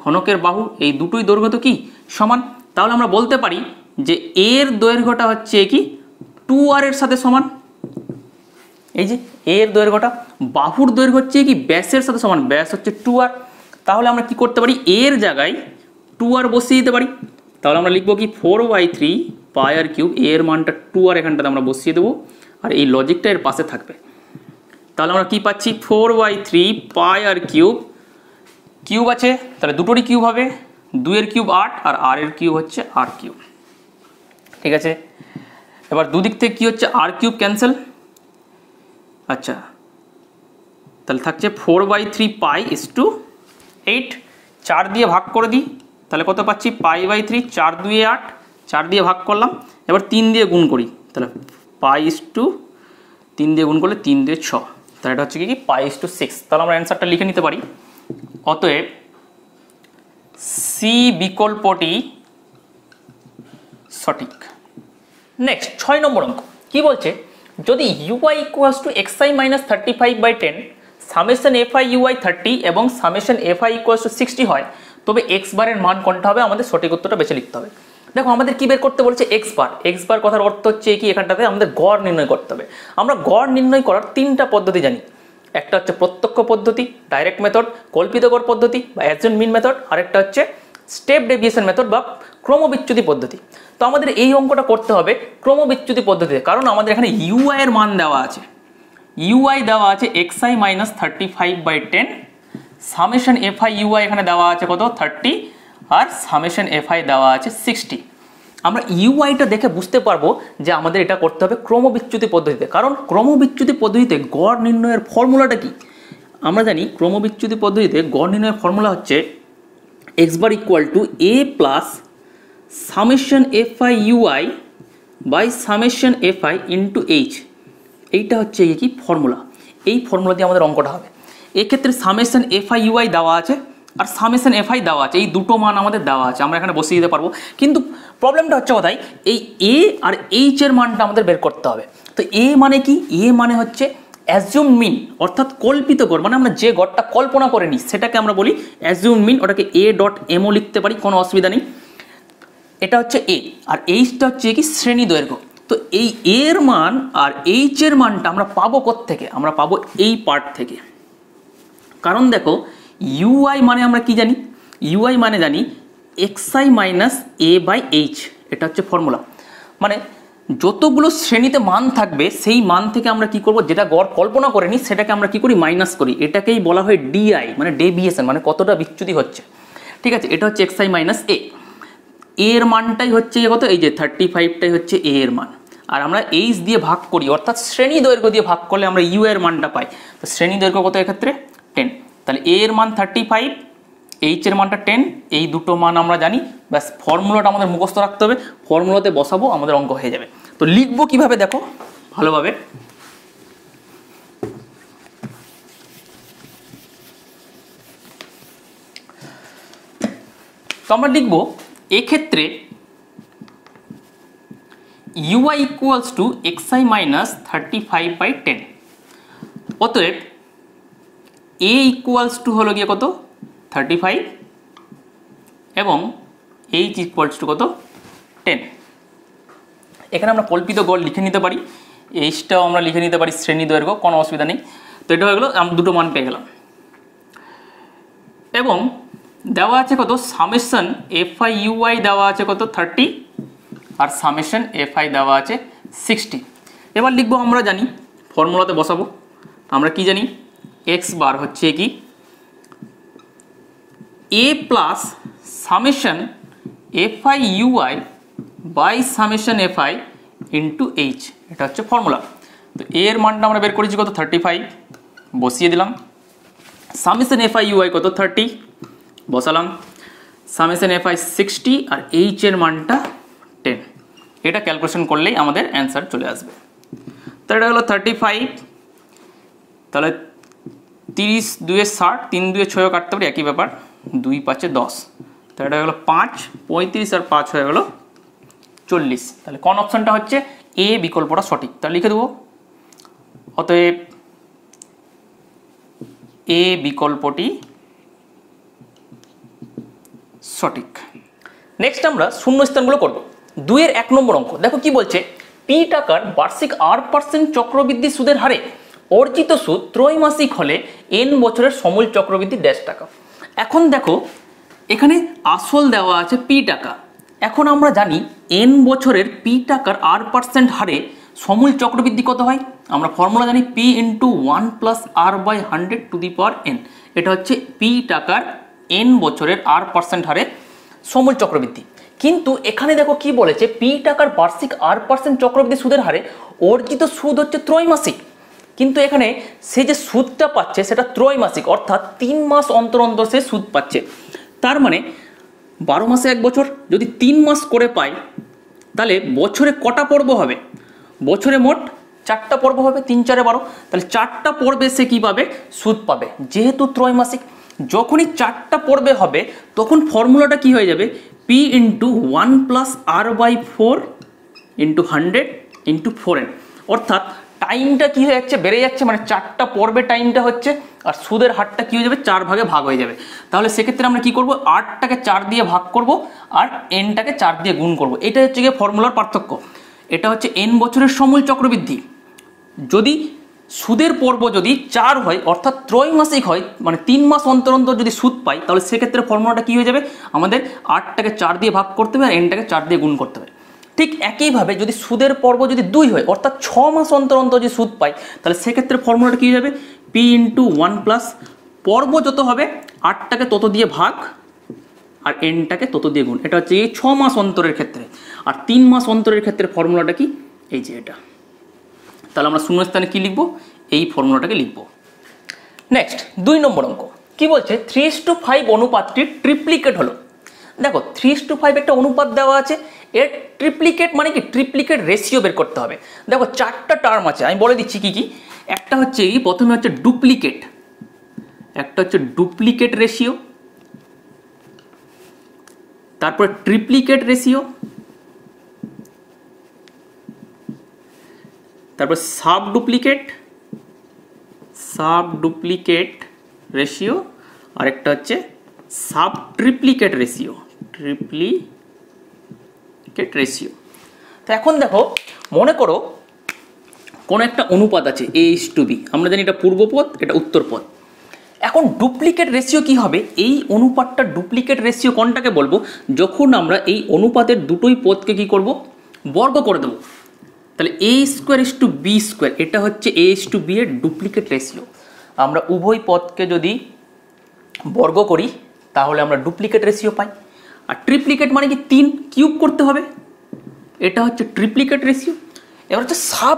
ঘনকের বাহু, এই দুটোই দৈর্ঘ্য তো কি সমান। তাহলে আমরা বলতে পারি যে এর দৈর্ঘ্যটা হচ্ছে কি 2r এর সাথে সমান। এই যে এর দৈর্ঘ্যটা, বাহুর দৈর্ঘ্য হচ্ছে কি ব্যাসের সাথে সমান, ব্যাস হচ্ছে 2r। তাহলে আমরা কি করতে পারি? এর জায়গায় 2r বসিয়ে দিতে পারি। তাহলে আমরা লিখবো কি 4/3 πr³, এর মানটা 2r এখানটাতে আমরা বসিয়ে দেবো, আর এই লজিকটা এর পাশে থাকবে। তাহলে আমরা কি পাচ্ছি? 4/3 πr³ কিউব আছে, তাহলে দুটোরই কিউব হবে, 2 এর কিউব 8 আর r এর কিউব হচ্ছে r³। ঠিক আছে, এবার দুদিক থেকে কি হচ্ছে? r³ cancel. আচ্ছা, তাহলে থাকছে 4/3 π = 8। 4 দিয়ে ভাগ করে দিই, তাহলে কত পাচ্ছি? π/3, 4 2 8, 4 দিয়ে ভাগ করলাম। এবার 3 দিয়ে গুণ করি, তাহলে π = 3 দিয়ে গুণ করলে 3 2 6, তাহলে এটা হচ্ছে কি π = 6। তাহলে আমরা অ্যান্সারটা লিখে নিতে পারি। অতএব সি বিকল্পটি সঠিক। নেক্সট 6 নম্বর অঙ্ক কি বলছে? যদি uy = xi - 35/10 summation fi uy 30 এবং সামেশন fi = 60 হয়, তবে x বারের মান কোনটা হবে? আমাদের সঠিক উত্তরটা বেছে লিখতে হবে। দেখো আমাদের কি বের করতে বলছে? x বার। x বার কথার অর্থ হচ্ছে কি এখানটাতে আমাদের গড় নির্ণয় করতে হবে। আমরা গড় নির্ণয় করার 3টা পদ্ধতি জানি। একটা হচ্ছে প্রত্যক্ষ পদ্ধতি, ডাইরেক্ট মেথড, কল্পিত গড় পদ্ধতি বা অ্যাসিউমড মিন মেথড, আরেকটা হচ্ছে স্টেপ ডেভিয়েশন মেথড বা ক্রমবিচ্যুতি পদ্ধতি। তো আমাদের এই অঙ্কটা করতে হবে ক্রমবিচ্যুতি পদ্ধতিতে, কারণ আমাদের এখানে ইউআই এর মান দেওয়া আছে। ইউআই দেওয়া আছে xi minus 35/10, summation FI UI এখানে দেওয়া আছে কত 30 আর সামেশন এফআই দেওয়া আছে 60। আমরা ইউআইটা দেখে বুঝতে পারবো যে আমাদের এটা করতে হবে ক্রমবিচ্যুতি পদ্ধতিতে, কারণ ক্রমবিচ্যুতি পদ্ধতিতে গড় নির্ণয়ের ফর্মুলাটা কি আমরা জানি। ক্রমবিচ্যুতি পদ্ধতিতে গড় নির্ণয়ের ফর্মুলা হচ্ছে x bar equal to a plus summation FI UI by summation FI into H. এইটা হচ্ছে কি ফর্মুলা, এই ফর্মুলা দিয়ে আমাদের অঙ্কটা হবে। এক্ষেত্রে সামেশন এফআই ইউআই দেওয়া আছে আর সামেশন এফআই দেওয়া আছে, এই দুটো মান আমাদের দেওয়া আছে, আমরা এখানে বসিয়ে দিতে পারবো। কিন্তু প্রবলেমটা হচ্ছে কোথায়, এই এ আর এইচ এর মানটা আমাদের বের করতে হবে। তো এ মানে কি, এ মানে হচ্ছে অ্যাজিউম মিন, অর্থাৎ কল্পিত গড়, মানে আমরা যে গড়টা কল্পনা করে নিই সেটাকে আমরা বলি অ্যাজিউম মিন। ওটাকে এ ডট এমও লিখতে পারি, কোনো অসুবিধা নেই। এটা হচ্ছে এ, আর এইচটা হচ্ছে কি শ্রেণী দৈর্ঘ্য। তো এই এর মান আর এইচ এর মানটা আমরা পাবো কোত্থেকে, আমরা পাবো এই পার্ট থেকে। কারণ দেখো ইউআই মানে আমরা কি জানি, ইউআই মানে জানি xi minus A by H, এটা হচ্ছে ফর্মুলা। মানে যতগুলো শ্রেণীতে মান থাকবে সেই মান থেকে আমরা কি করব, যেটা গড় কল্পনা করে নিই সেটাকে আমরা কি করি মাইনাস করি। এটাকেই বলা হয় ডিআই, মানে ডেভিয়েশন, মানে কতটা বিচ্যুতি হচ্ছে। ঠিক আছে, এটা হচ্ছে xi মাইনাস এ, এর মানটাই হচ্ছে কত, এই যে 35টাই হচ্ছে এ এর মান। আর আমরা এইচ দিয়ে ভাগ করি, অর্থাৎ শ্রেণী দৈর্ঘ্য দিয়ে ভাগ করলে আমরা ইউ এর মানটা পাই। তো শ্রেণী দৈর্ঘ্য কত এক্ষেত্রে 10, তাহলে এ এর মান 35, এইচ এর মানটা 10, এই দুটো মান আমরা জানি। ব্যাস ফর্মুলাটা আমাদের মুখস্থ রাখতে হবে, ফর্মুলাতে বসাবো, আমাদের অঙ্ক হয়ে যাবে। তো লিখবো কিভাবে দেখো ভালোভাবে। তো আমরা লিখবো এক্ষেত্রে ui equals to xi minus 35/10, অতএব a equals to হলো গিয়ে কত 35 এবং h equals to কত 10। এখানে আমরা কল্পিত গড় লিখে নিতে পারি, এইচটাও আমরা লিখে নিতে পারি শ্রেণী দৈর্ঘ্য, কোনো অসুবিধা নেই। তো এটা হয়ে গেলো, আমরা দুটো মান পেয়ে গেলাম। এবং দেওয়া আছে কত সামেশন এফআই ইউআই দেওয়া আছে কত 30 আর সামেশন এফআই দেওয়া আছে 60। এবার লিখবো, আমরা জানি ফর্মুলাতে বসাবো, আমরা কি জানি এক্স বার হচ্ছে কি A plus summation FI UI by summation FI into H, এটা হচ্ছে ফর্মুলা। তো এর মানটা আমরা বের করেছি কত 35, বসিয়ে দিলাম। সামেশন এফআই ইউআই কত 30, বসালাম। সামেশন এফআই 60 আর এইচ এর মানটা 10। এটা ক্যালকুলেশন করলেই আমাদের অ্যান্সার চলে আসবে। তো এটা হলো 35, তাহলে 30 2 60, 3 2 6 কাটতে পারি, একই ব্যাপার, 2 5 10, তো এটা হলো 5, 35 আর 5 হয়ে গেল 40। তাহলে কোন অপশনটা হচ্ছে এ বিকল্পটা সঠিক, তাহলে লিখে দেবো। অতএব এ বিকল্পটি সঠিক। নেক্সট আমরা শূন্যস্থানগুলো করব। 2 এর 1 নম্বর অঙ্ক দেখো কি বলছে, পি টাকার বার্ষিক 8% চক্রবৃদ্ধি সুদের হারে অর্জিত সুদ ত্রৈমাসিক হলে n বছরের সমূল চক্রবৃদ্ধি ড্যাশ টাকা। এখন দেখো এখানে আসল দেওয়া আছে পি টাকা। এখন আমরা জানি n বছরের পি টাকার 8% হারে সমূল চক্রবৃদ্ধি কত হয়, আমরা ফর্মুলা জানি p into 1 plus r by 100 to the power n। এটা হচ্ছে পি টাকার n বছরের 8% হারে সমূল চক্রবৃদ্ধি। কিন্তু এখানে দেখো কি বলেছে, পি টাকার বার্ষিক 8% চক্রবৃদ্ধি সুদের হারে অর্জিত সুদ হচ্ছে ত্রৈমাসিক। কিন্তু এখানে সে যে সুদটা পাচ্ছে সেটা ত্রৈমাসিক, অর্থাৎ 3 মাস অন্তর অন্তর সে সুদ পাচ্ছে। তার মানে 12 মাসে 1 বছর, যদি 3 মাস করে পায় তাহলে বছরে কটা পর্ব হবে, বছরে মোট 4টা পর্ব হবে, 3 4 12, তাহলে 4টা পর্বে সে কি পাবে, সুদ পাবে। যেহেতু ত্রৈমাসিক, যখনই 4টা পর্বে হবে তখন ফর্মুলাটা কি হয়ে যাবে, P into 1 plus R by 4 into 100 into 4n, অর্থাৎ টাইমটা কি হয়ে যাচ্ছে, বেড়ে যাচ্ছে, মানে 4টা পর্বে টাইমটা হচ্ছে, আর সুদের হারটা কি হয়ে যাবে 4 ভাগে ভাগ হয়ে যাবে। তাহলে সেক্ষেত্রে আমরা কি করব, 8টাকে 4 দিয়ে ভাগ করব আর nটাকে 4 দিয়ে গুণ করব। এটা হচ্ছে গিয়ে ফর্মুলার পার্থক্য। এটা হচ্ছে n বছরের সমূল চক্রবৃদ্ধি, যদি সুদের পর্ব যদি 4 হয় অর্থাৎ ত্রৈমাসিক হয়, মানে 3 মাস অন্তর অন্তর যদি সুদ পাই, তাহলে সেক্ষেত্রে ফর্মুলাটা কি হয়ে যাবে, আমাদের 8টাকে 4 দিয়ে ভাগ করতে হবে আর nটাকে 4 দিয়ে গুণ করতে হবে। ঠিক একইভাবে যদি সুদের পর্ব যদি 2 হয় অর্থাৎ 6 মাস অন্তর অন্তর যদি সুদ পাই তাহলে সেক্ষেত্রে ফর্মুলাটা কী যাবে পি ইন্টু 1 প্লাস পর্ব যত হবে 8টাকে তত দিয়ে ভাগ আর এনটাকে তত দিয়ে গুণ। এটা হচ্ছে এই 6 মাস অন্তরের ক্ষেত্রে। আর 3 মাস অন্তরের ক্ষেত্রে ফর্মুলাটা কি এই যে এটা। তাহলে আমরা শূন্যস্থানে কি লিখব এই ফর্মুলাটাকে লিখব। নেক্সট 2 নম্বর অঙ্ক কি বলছে 3:5 অনুপাতটি ট্রিপ্লিকেট হলো। দেখো 3:5 একটা অনুপাত দেওয়া আছে, এর ট্রিপ্লিকেট মানে কি ট্রিপ্লিকেট রেশিও বের করতে হবে। দেখো 4টা টার্ম আছে, আমি বলে দিচ্ছি কি কি। একটা হচ্ছে এই প্রথমে হচ্ছে ডুপ্লিকেট, একটা হচ্ছে ডুপ্লিকেট রেশিও, তারপরে ট্রিপ্লিকেট রেশিও, তারপর সাব ডুপ্লিকেট রেশিও, আর একটা হচ্ছে সাব ট্রিপ্লিকেট রেশিও। তো এখন দেখো মনে করো কোন একটা অনুপাত আছে A:B, আমরা জানি এটা পূর্বপদ এটা উত্তরপদ। এখন ডুপ্লিকেট রেশিও কি হবে, এই অনুপাতটা ডুপ্লিকেট রেশিও কোনটাকে বলবো যখন আমরা এই অনুপাতের দুটোই পদকে কি করব বর্গ করে দেবো। তাহলে A²:B², এটা হচ্ছে A:B এর ডুপ্লিকেট রেশিও। আমরা উভয় পদকে যদি বর্গ করি তাহলে আমরা ডুপ্লিকেট রেশিও পাই। আর ট্রিপ্লিকেট মানে কি 3 কিউব করতে হবে, এটা হচ্ছে ট্রিপ্লিকেট রেশিও। এবার হচ্ছে সাব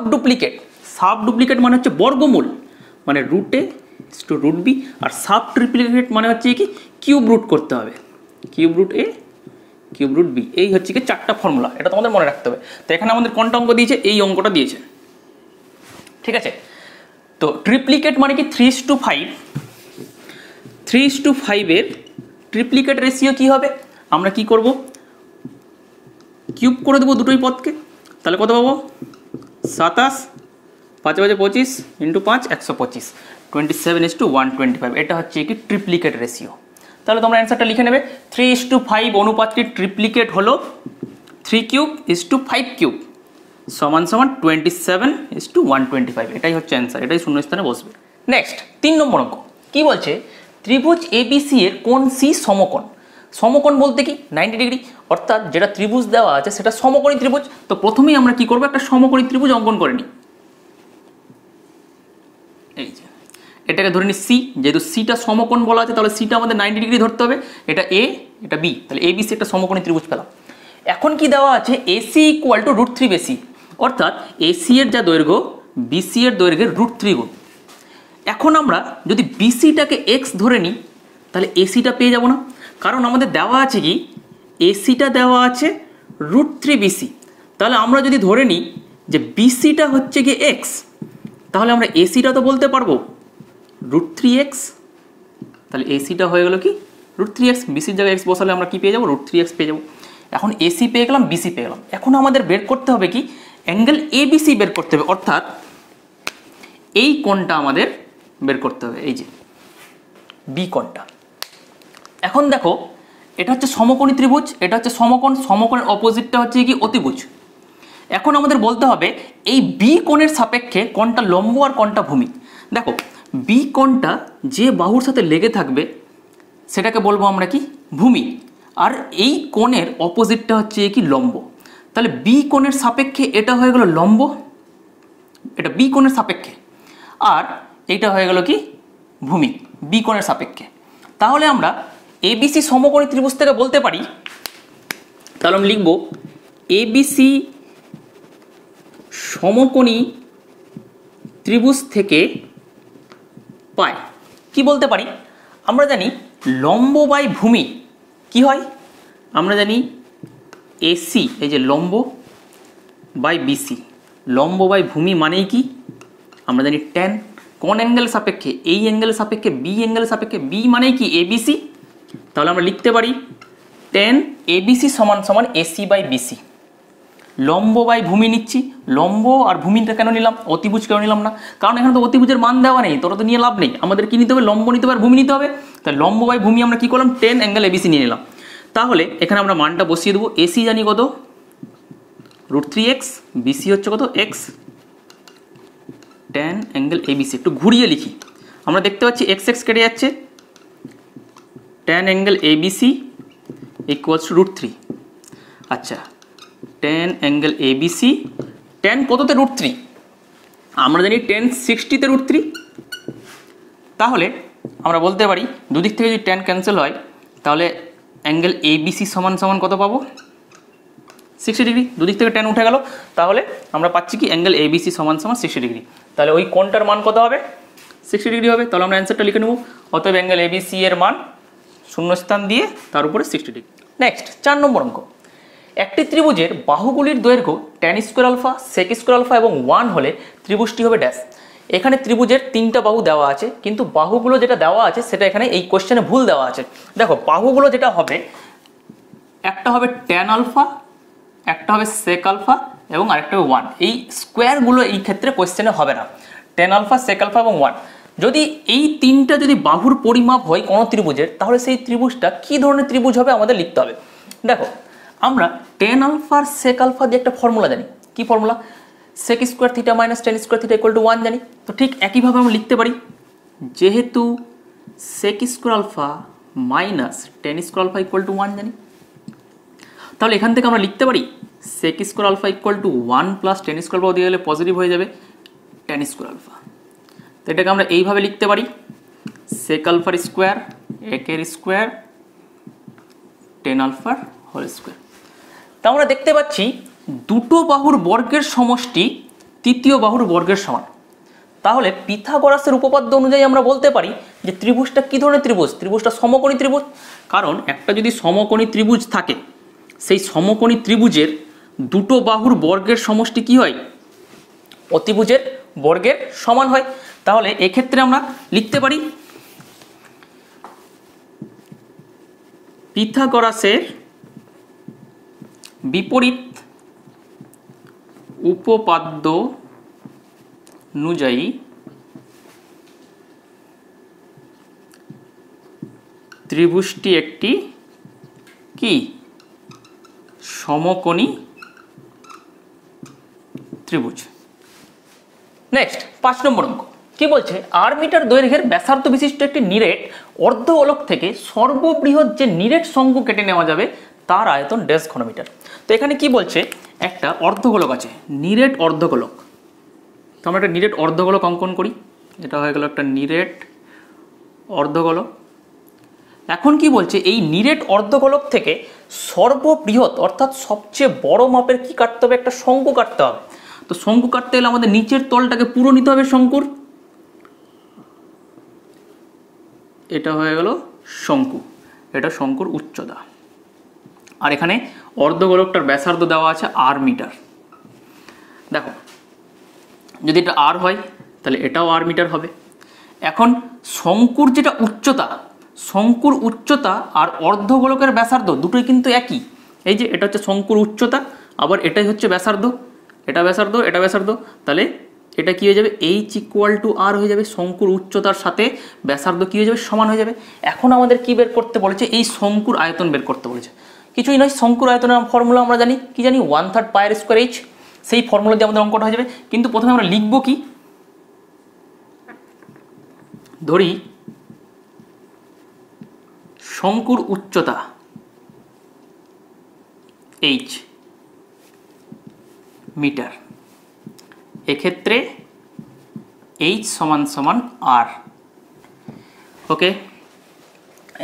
ডুপ্লিকেট মানে হচ্ছে বর্গমূল, মানে √A/√B। আর সাব ট্রিপ্লিকেট মানে হচ্ছে কি কিউব রুট করতে হবে, √A √B। এই হচ্ছে কি 4টা ফর্মুলা, এটা তোমাদের মনে রাখতে হবে। তো এখানে আমাদের কোনটা অঙ্ক দিয়েছে, এই অঙ্কটা দিয়েছে, ঠিক আছে। তো ট্রিপ্লিকেট মানে কি 3:5 এর ট্রিপ্লিকেট রেশিও কি হবে, আমরা কি করব কিউব করে দেবো দুটোই পদকে। তাহলে কত পাবো 27, 5 × 25 × 5 125, 27:125। এটা হচ্ছে কি ট্রিপ্লিকেট রেশিও। তাহলে তোমরা অ্যান্সারটা লিখে নেবে 3:5 অনুপাতটির ট্রিপ্লিকেট হলো 3³ = 27:125। এটাই হচ্ছে অ্যান্সার, এটাই শূন্যস্থানে বসবে। নেক্সট 3 নম্বর অঙ্ক কি বলছে ত্রিভুজ ABC এর কোণ C সমকোণ। সমকোণ বলতে কি 90 ডিগ্রি, অর্থাৎ যেটা ত্রিভুজ দেওয়া আছে সেটা সমকোণী ত্রিভুজ। তো প্রথমেই আমরা কি করব একটা সমকোণী ত্রিভুজ অঙ্কন করে নিই। এই যে এটাকে ধরে নিই C, যেহেতু Cটা সমকোণ বলা আছে তাহলে Cটা আমাদের 90 ডিগ্রি ধরতে হবে। এটা A এটা B, তাহলে ABC একটা সমকোণী ত্রিভুজ পেলাম। এখন কি দেওয়া আছে AC = √3BC, অর্থাৎ AC এর যা দৈর্ঘ্য BC এর দৈর্ঘ্যের √3 গুণ। এখন আমরা যদি BCটাকে x ধরে নিই তাহলে ACটা পেয়ে যাব না, কারণ আমাদের দেওয়া আছে কি ACটা দেওয়া আছে √3BC। তাহলে আমরা যদি ধরে নিই যে BCটা হচ্ছে কি x, তাহলে আমরা ACটা তো বলতে পারবো √3x। তাহলে ACটা হয়ে গেল কি √3x, BCর জায়গায় x বসালে আমরা কি পেয়ে যাবো √3x পেয়ে যাবো। এখন AC পেয়ে গেলাম, BC পেয়ে গেলাম। এখন আমাদের বের করতে হবে কি অ্যাঙ্গেল ABC বের করতে হবে, অর্থাৎ এই কোণটা আমাদের বের করতে হবে, এই যে B কোণটা। এখন দেখো এটা হচ্ছে সমকোণী ত্রিভুজ, এটা হচ্ছে সমকোণ, সমকোণের অপোজিটটা হচ্ছে কি অতিভুজ। এখন আমাদের বলতে হবে এই B কোণের সাপেক্ষে কোণটা লম্ব আর কোণটা ভূমি। দেখো B কোণটা যে বাহুর সাথে লেগে থাকবে সেটাকে বলবো আমরা কি ভূমি, আর এই কোণের অপোজিটটা হচ্ছে কি লম্ব। তাহলে B কোণের সাপেক্ষে এটা হয়ে গেল লম্ব, এটা B কোণের সাপেক্ষে, আর এইটা হয়ে গেল কি ভূমি B কোণের সাপেক্ষে। তাহলে আমরা ABC সমকোণী ত্রিভুজ থেকে বলতে পারি, তাহলে আমি লিখব ABC সমকোণী ত্রিভুজ থেকে পাই কি বলতে পারি, আমরা জানি লম্ব বাই ভূমি কি হয়, আমরা জানি AC এই যে লম্ব বাই BC, লম্ব বাই ভূমি মানেই কি আমরা জানি tan। কোন অ্যাঙ্গেল সাপেক্ষে, এই অ্যাঙ্গেলের সাপেক্ষে B অ্যাঙ্গেলের সাপেক্ষে, B মানেই কি ABC। তাহলে আমরা লিখতে পারি tan ABC = AC/BC। লম্ব বাই ভূমি নিচ্ছি, লম্ব আর ভূমিটা কেন নিলাম, অতিভুজ কেন নিলাম না, কারণ এখানে তো অতিভুজের মান দেওয়া নেই, তোরা তো নিয়ে লাভ নেই। আমাদের কি নিতে হবে লম্ব নিতে হবে আর ভূমি নিতে হবে। তাহলে লম্ব বাই ভূমি আমরা কি করলাম tan অ্যাঙ্গেল ABC নিয়ে নিলাম। তাহলে এখানে আমরা মানটা বসিয়ে দেবো, AC জানি কত √3x, BC হচ্ছে কত x, tan অ্যাঙ্গেল ABC। একটু ঘুরিয়ে লিখি, আমরা দেখতে পাচ্ছি x কেটে যাচ্ছে, tan অ্যাঙ্গেল ABC = √3। আচ্ছা tan অ্যাঙ্গেল এবিসি, tan কততে √3? আমরা জানি tan 60-তে √3। তাহলে আমরা বলতে পারি দুদিক থেকে যদি tan ক্যান্সেল হয় তাহলে অ্যাঙ্গেল এবিসি সমান সমান কত পাবো? 60 ডিগ্রি। দুদিক থেকে tan উঠে গেল, তাহলে আমরা পাচ্ছি কি অ্যাঙ্গেল এবিসি সমান সমান 60 ডিগ্রি। তাহলে ওই কোণটার মান কত হবে? 60 ডিগ্রি হবে। তাহলে আমরা অ্যান্সারটা লিখে নেব। অতএব অ্যাঙ্গেল এবিসি এর মান শূন্যস্থান দিয়ে তার উপরে 60 ডিগ্রি। নেক্সট 4 নম্বর অঙ্ক। একটি ত্রিভুজের বাহুগুলির দৈর্ঘ্য tan square alpha, sec square alpha এবং 1 হলে ত্রিভুজটি হবে ড্যাশ। এখানে ত্রিভুজের 3টা বাহু দেওয়া আছে, কিন্তু বাহুগুলো যেটা দেওয়া আছে সেটা এখানে এই কোশ্চেনে ভুল দেওয়া আছে। দেখো বাহুগুলো যেটা হবে, একটা হবে tan আলফা, একটা হবে sec আলফা এবং আরেকটা হবে 1। এই স্কোয়ারগুলো এই ক্ষেত্রে কোশ্চেনে হবে না, tan আলফা, sec আলফা এবং 1। যদি এই 3টা যদি বাহুর পরিমাপ হয় কোনো ত্রিভুজের, তাহলে সেই ত্রিভুজটা কি ধরনের ত্রিভুজ হবে আমাদের লিখতে হবে। দেখো আমরা tan আলফা sec আলফা দিয়ে একটা ফর্মুলা জানি। কি formula? sec square theta minus tan square theta equal to 1 জানি। তো ঠিক একইভাবে আমরা লিখতে পারি, যেহেতু sec square alpha minus tan square alpha equal to 1 জানি, তাহলে এখান থেকে আমরা লিখতে পারি sec square alpha equal to 1 plus tan square alpha দিয়ে গেলে পজিটিভ হয়ে যাবে tan স্কয়ার আলফা। তো এটাকে আমরা এইভাবে লিখতে পারি, sec আলফার স্কোয়ার একের স্কোয়ার tan আলফার হোল স্কোয়ার। তা আমরা দেখতে পাচ্ছি দুটো বাহুর বর্গের সমষ্টি তৃতীয় বাহুর বর্গের সমান। তাহলে পিথাগোরাসের উপপাদ্য অনুযায়ী আমরা বলতে পারি যে ত্রিভুজটা কি ধরনের ত্রিভুজ? ত্রিভুজটা সমকোণী ত্রিভুজ। কারণ একটা যদি সমকোণী ত্রিভুজ থাকে, সেই সমকোণী ত্রিভুজের দুটো বাহুর বর্গের সমষ্টি কি হয়? অতিভুজের বর্গের সমান হয়। তাহলে এক্ষেত্রে আমরা লিখতে পারি পিথাগোরাসের বিপরীত উপপাদ্য অনুযায়ী ত্রিভুজটি একটি কি সমকোণী ত্রিভুজ। নেক্সট 5 নম্বর অঙ্ক কি বলছে? 8 মিটার দৈর্ঘ্যের ব্যাসার্ধ বিশিষ্ট একটি নিরেট অর্ধগোলক থেকে সর্ববৃহৎ যে নিরেট শঙ্কু কেটে নেওয়া যাবে তার আয়তন ড্যাশ ঘনমিটার। তো এখানে কি বলছে, একটা অর্ধগোলক আছে, নিরেট অর্ধগোলক। তো আমরা একটা নিরেট অর্ধগোলক অঙ্কন করি। এটা হয়ে গেল একটা নিরেট অর্ধগোলক। এখন কি বলছে, এই নিরেট অর্ধগোলক থেকে সর্ববৃহৎ অর্থাৎ সবচেয়ে বড় মাপের কি কাটতে হবে? একটা শঙ্কু কাটতে হবে। তো শঙ্কু কাটতে গেলে আমাদের নিচের তলটাকে পুরো নিতে হবে শঙ্কুর। এটা হয়ে গেল শঙ্কু, এটা শঙ্কুর উচ্চতা। আর এখানে অর্ধগোলকটার ব্যাসার্ধ দেওয়া আছে 8 মিটার। দেখো যদি এটা আর হয় তাহলে এটাও 8 মিটার হবে। এখন শঙ্কুর যেটা উচ্চতা, শঙ্কুর উচ্চতা আর অর্ধগোলকের ব্যাসার্ধ দুটোই কিন্তু একই। এই যে এটা হচ্ছে শঙ্কুর উচ্চতা, আবার এটাই হচ্ছে ব্যাসার্ধ, এটা ব্যাসার্ধ এটা ব্যাসার্ধ। তাহলে এটা কি হয়ে যাবে? H ইকুয়াল টু আর হয়ে যাবে। শঙ্কুর উচ্চতার সাথে ব্যাসার্ধ কি হয়ে যাবে? সমান হয়ে যাবে। এখন আমাদের কি বের করতে বলেছে? এই শঙ্কুর আয়তন বের করতে বলেছে। কিছুই নয়, শঙ্কুর আয়তনের ফর্মুলা আমরা জানি, কি জানি? 1/3 পাই আর স্কোয়ার h। সেই ফর্মুলা দিয়ে আমাদের অঙ্কটা হয়ে যাবে। কিন্তু প্রথমে আমরা লিখব কি? ধরি শঙ্কুর উচ্চতা h মিটার, এক্ষেত্রে h সমান সমান r। ওকে,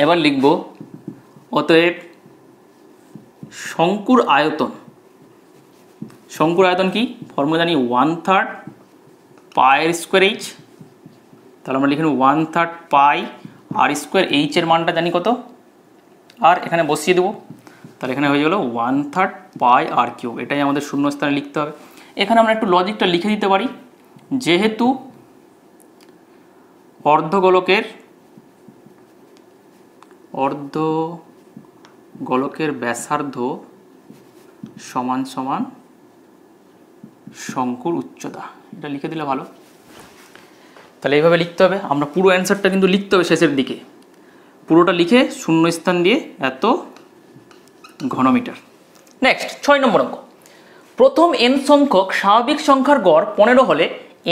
এবার লিখব অতএব শঙ্কুর আয়তন। শঙ্কুর আয়তন কি? ফর্মুলা জানি 1/3 পাই আর স্কোয়ার h। তাহলে আমরা লিখে নেব 1/3 পাই আর স্কোয়ার h এর মানটা জানি কত? আর এখানে বসিয়ে দেবো। তাহলে এখানে হয়ে গেল 1/3 পাই আর কিউব। এটাই আমাদের শূন্যস্থানে লিখতে হবে। এখানে আমরা একটু লজিকটা লিখে দিতে পারি, যেহেতু অর্ধগোলকের ব্যাসার্ধ সমান সমান শঙ্কুর উচ্চতা, এটা লিখে দিলে ভালো। তাহলে এইভাবে লিখতে হবে। আমরা পুরো অ্যান্সারটা কিন্তু লিখতে হবে শেষের দিকে, পুরোটা লিখে শূন্যস্থান দিয়ে এত ঘনমিটার। নেক্সট 6 নম্বর অঙ্ক। প্রথম n সংখ্যক স্বাভাবিক সংখ্যার গড় 15 হলে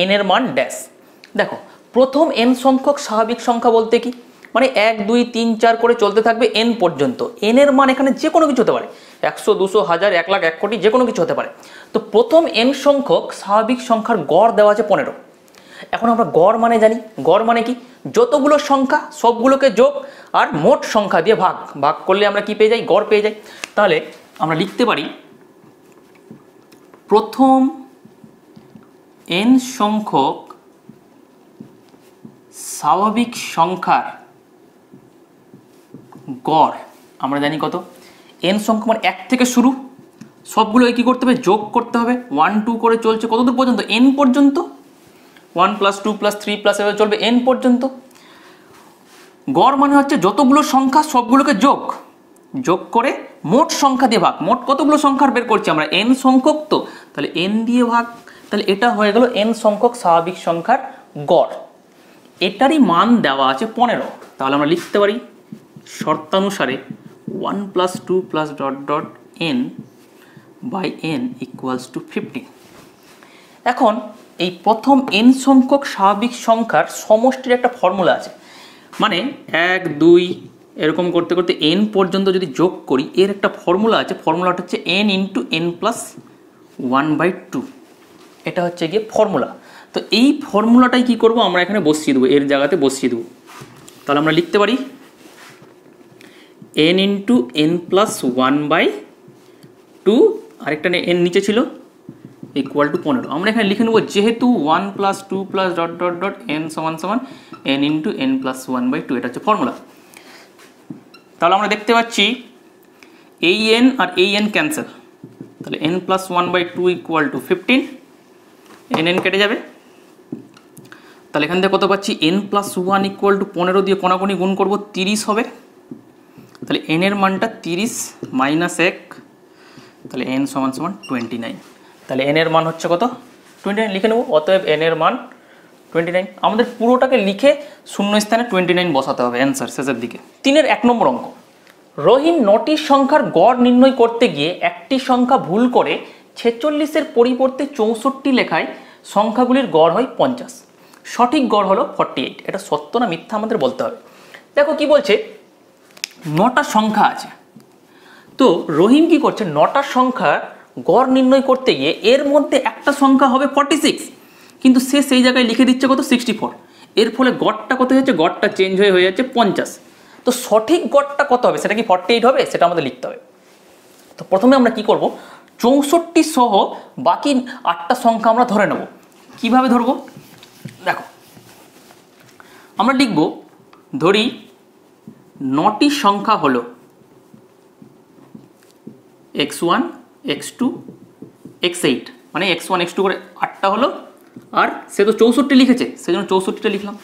n এর মান ড্যাশ। দেখো প্রথম n সংখ্যক স্বাভাবিক সংখ্যা বলতে কি? মানে 1 2 3 4 করে চলতে থাকবে n পর্যন্ত। n এর মান এখানে যে কোনো কিছু হতে পারে, 100 200 1000 1 লাখ 1 কোটি, যে কোনো কিছু হতে পারে। তো প্রথম n সংখ্যক স্বাভাবিক সংখ্যার গড় দেওয়া আছে 15। এখন আমরা গড় মানে জানি, গড় মানে কি, যতগুলো সংখ্যা সবগুলোকে যোগ আর মোট সংখ্যা দিয়ে ভাগ, ভাগ করলে আমরা কি পেয়ে যাই, গড় পেয়ে যাই। তাহলে আমরা লিখতে পারি প্রথম n সংখ্যক স্বাভাবিক সংখ্যার গড় আমরা জানি কত, n সংখ্যা মানে 1 থেকে শুরু, সবগুলো কি করতে হবে, যোগ করতে হবে। 1 2 করে চলছে কতদূর পর্যন্ত, n পর্যন্ত, 1 + 2 + 3 + এভাবে চলবে n পর্যন্ত। গড় মানে হচ্ছে যতগুলো সংখ্যা সবগুলোকে যোগ, যোগ করে মোট সংখ্যা দিয়ে ভাগ। মোট কতগুলো সংখ্যার বের করছি আমরা, n সংখ্যক, তো তাহলে n দিয়ে ভাগ, তাহলে এটা হয়ে গেল n সংখ্যক স্বাভাবিক সংখ্যার গড়। এটারই মান দেওয়া আছে 15। তাহলে আমরা লিখতে পারি শর্তানুসারে 1 + 2 + ... n by n = 15। এখন এই প্রথম n সংখ্যক স্বাভাবিক সংখ্যার সমষ্টির একটা ফর্মুলা আছে, মানে 1 2 এরকম করতে করতে n পর্যন্ত যদি যোগ করি, এর একটা ফর্মুলা আছে। ফর্মুলাটা হচ্ছে n × n + 1/2। এটা হচ্ছে গিয়ে ফর্মুলা। তো এই ফর্মুলাটাই কি করব, আমরা এখানে বসিয়ে দেবো, এর জায়গাতে বসিয়ে দেবো। তাহলে আমরা লিখতে পারি n × n + 1/2, আরেকটা n নিচে ছিল, = 15। আমরা এখানে লিখে নেব যেহেতু 1 + 2 + ... n = n × n + 1/2, এটা হচ্ছে ফর্মুলা। তাহলে আমরা দেখতে পাচ্ছি এই n আর এই n ক্যান্সেল, তাহলে n + 1/2 = 15, n কেটে যাবে। তাহলে এখান থেকে কত পাচ্ছি, n + 1 = 15 দিয়ে কোনাকুনি গুণ করব, 30 হবে। তাহলে n এর মানটা 30 - 1, তাহলে n = 29। তাহলে n এর মান হচ্ছে কত, 29 লিখে নেব। অতএব n এর মান 29। আমাদের পুরোটাকে লিখে শূন্যস্থানে 29 বসাতে হবে অ্যান্সার শেষের দিকে। 3-এর 1 নম্বর অঙ্ক, রহিম 9টি সংখ্যার গড় নির্ণয় করতে গিয়ে একটি সংখ্যা ভুল করে 46-এর পরিবর্তে 64 লেখায় সংখ্যাগুলির গড় হয় 50, সঠিক গড় হলো 48। এটা সত্য না মিথ্যা আমাদের বলতে হবে। দেখো কি বলছে, 9টা সংখ্যা আছে, তো রহিম কি করছে, 9টা সংখ্যার গড় নির্ণয় করতে গিয়ে এর মধ্যে একটা সংখ্যা হবে 46, কিন্তু সে সেই জায়গায় লিখে দিচ্ছে কত, 64। এর ফলে গড়টা কত হচ্ছে, গড়টা চেঞ্জ হয়ে যাচ্ছে 50। তো সঠিক গড়টা কত হবে, সেটা কি 48 হবে, সেটা আমাদের লিখতে হবে। তো প্রথমে আমরা কি করব, 64 সহ বাকি 8টা সংখ্যা আমরা ধরে নেব। কিভাবে ধরবো, দেখো আমরা লিখব, ধরি 9টি সংখ্যা হলো x1 x2 x8, মানে x1 x2 করে 8টা হলো, আর সে তো 64 লিখেছে, সেজন্য 64টা লিখলাম।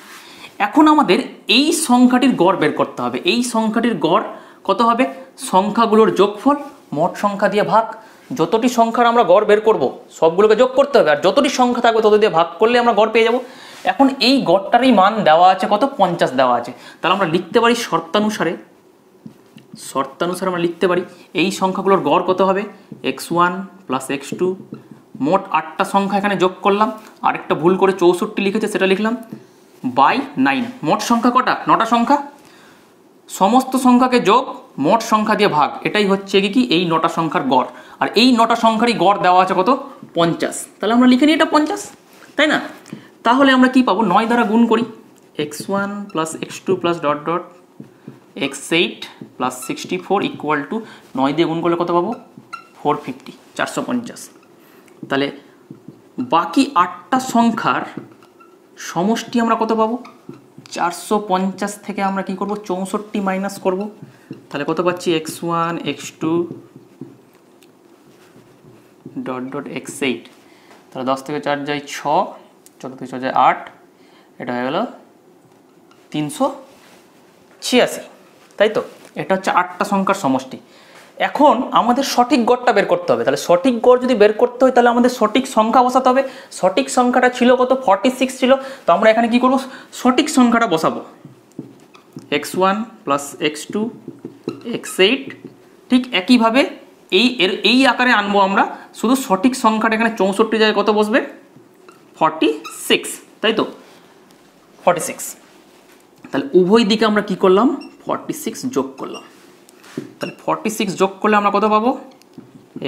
এখন আমাদের এই সংখ্যাটির গড় বের করতে হবে। এই সংখ্যাটির গড় কত হবে, সংখ্যাগুলোর যোগফল মোট সংখ্যা দিয়ে ভাগ। যতটি সংখ্যার আমরা গড় বের করব সবগুলোকে যোগ করতে হবে, আর যতটি সংখ্যা থাকবে তত দিয়ে ভাগ করলে আমরা গড় পেয়ে যাব। এখন এই গড়টারই মান দেওয়া আছে কত, 50 দেওয়া আছে। তাহলে আমরা লিখতে পারি শর্তানুসারে আমরা লিখতে পারি এই সংখ্যাগুলোর গড় কত হবে, x1 + x2, মোট 8টা সংখ্যা এখানে যোগ করলাম, আরেকটা ভুল করে 64 লিখেছে সেটা লিখলাম, বাই 9। মোট সংখ্যা কটা, 9টা সংখ্যা, সমস্ত সংখ্যাকে যোগ মোট সংখ্যা দিয়ে ভাগ, এটাই হচ্ছে কি এই 9টা সংখ্যার গড়। আর এই 9টা সংখ্যারই গড় দেওয়া আছে কত, 50। তাহলে আমরা লিখে নিই এটা 50, তাই না? তাহলে আমরা কি পাবো, 9 দ্বারা গুণ করি, x1 + x2 + x8 + 64 = 9 দিয়ে গুণ করলে কত পাবো, 450, 450। তাহলে বাকি 8টা সংখ্যার সমষ্টি আমরা কত পাবো, 450 থেকে আমরা কি করব, 64 মাইনাস করব। তাহলে কত পাচ্ছি, x1 x2 x8, তাহলে 10 থেকে 4 যায় 6, 14 থেকে 6 যায় 8, এটা হয়ে গেল 386, তাই তো? এটা হচ্ছে 8টা সংখ্যার সমষ্টি। এখন আমাদের সঠিক গড়টা বের করতে হবে। তাহলে সঠিক গড় যদি বের করতে হয় তাহলে আমাদের সঠিক সংখ্যা বসাতে হবে। সঠিক সংখ্যাটা ছিল কত, 46 ছিল। তো আমরা এখানে কি করব, সঠিক সংখ্যাটা বসাবো, x1 + x2 x8। ঠিক একইভাবে এই আকারে আনবো আমরা, শুধু সঠিক সংখ্যাটা এখানে 64 জায়গায় কত বসবে, 46, তাই তো? 46। তাহলে উভয় দিকে আমরা কি করলাম 46 যোগ করলাম। তাহলে 46 যোগ করলে আমরা কত পাবো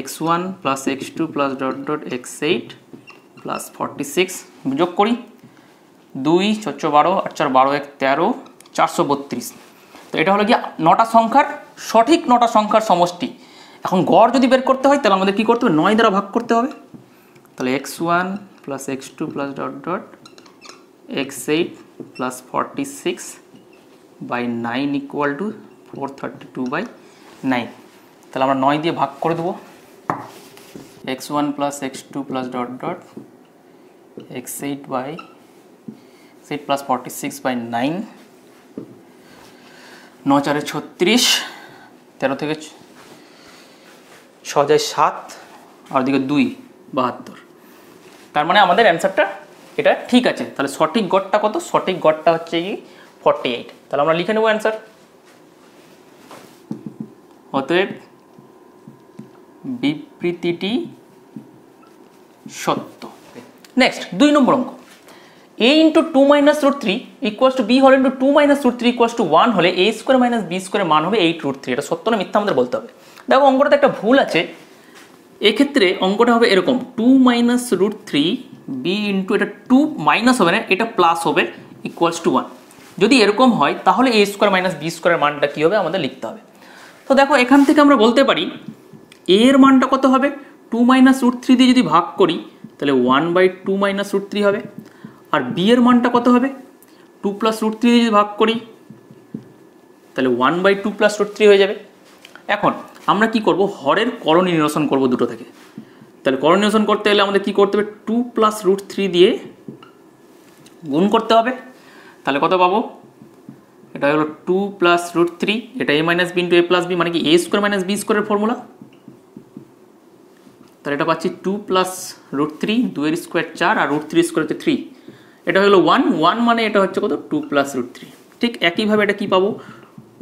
x1 plus x2 plus dot dot x8 plus 46 যোগ করি 2 4 12 8 4 12 1 13 432। তো এটা হলো কি 9টা সংখ্যার সঠিক 9টা সংখ্যার সমষ্টি। এখন গড় যদি বের করতে হয় তাহলে আমাদের কি করতে হবে 9 দ্বারা ভাগ করতে হবে। তাহলে x1 plus x2 plus dot dot x8 plus 46 by 9 equal to 432/9। তাহলে আমরা 9 দিয়ে ভাগ করে দেবো x1 plus x2 plus dot dot x8 by 8 plus 46/9, 9 4 36, 13 থেকে 6 যায় 7 আর দিকে 2 72। তার মানে আমাদের অ্যান্সারটা এটা ঠিক আছে। তাহলে সঠিক গড়টা কত? সঠিক গড়টা হচ্ছে কি 48। তাহলে আমরা লিখে নেব অ্যান্সার। অতএব বিবৃতিটি সত্য। নেক্সট 2 নম্বর অঙ্ক, a into 2 minus root 3 equals to b হল into 2 minus root 3 equals to 1 হলে a স্কোয়ার মাইনাস b স্কোয়ারের মান হবে 8 রুট 3। এটা সত্য না মিথ্যা আমাদের বলতে হবে। দেখো অঙ্কটাতে একটা ভুল আছে, এক্ষেত্রে অঙ্কটা হবে এরকম 2 মাইনাস রুট 3 b ইন্টু এটা 2 মাইনাস হবে না, এটা প্লাস হবে ইকুয়ালস টু 1। যদি এরকম হয় তাহলে a স্কোয়ার মাইনাস b স্কোয়ারের মানটা কী হবে আমাদের লিখতে হবে। তো দেখো এখান থেকে আমরা বলতে পারি a এর মানটা কত হবে 2 মাইনাস রুট 3 দিয়ে যদি ভাগ করি তাহলে 1/2 মাইনাস রুট 3 হবে। আর b এর মানটা কত হবে 2 প্লাস রুট 3 দিয়ে যদি ভাগ করি তাহলে 1/2 প্লাস রুট 3 হয়ে যাবে। এখন আমরা কি করব হরের করণী নিরসন করব দুটো থেকে। তাহলে করণী নিরসন করতে গেলে আমাদের কি করতে হবে 2 প্লাস রুট 3 দিয়ে গুণ করতে হবে। তাহলে কত পাবো এটা হলো 2 প্লাস রুট 3, এটা a minus B into a plus B মানে কি a স্কোয়ার মাইনাস বি স্কোয়ারের ফর্মুলা। তাহলে এটা পাচ্ছি 2 প্লাস রুট 3, 2 এর স্কোয়ার 4 আর রুট 3 স্কোয়ার হচ্ছে 3, এটা হলো 1 মানে এটা হচ্ছে কত 2 প্লাস রুট 3। ঠিক একইভাবে এটা কি পাবো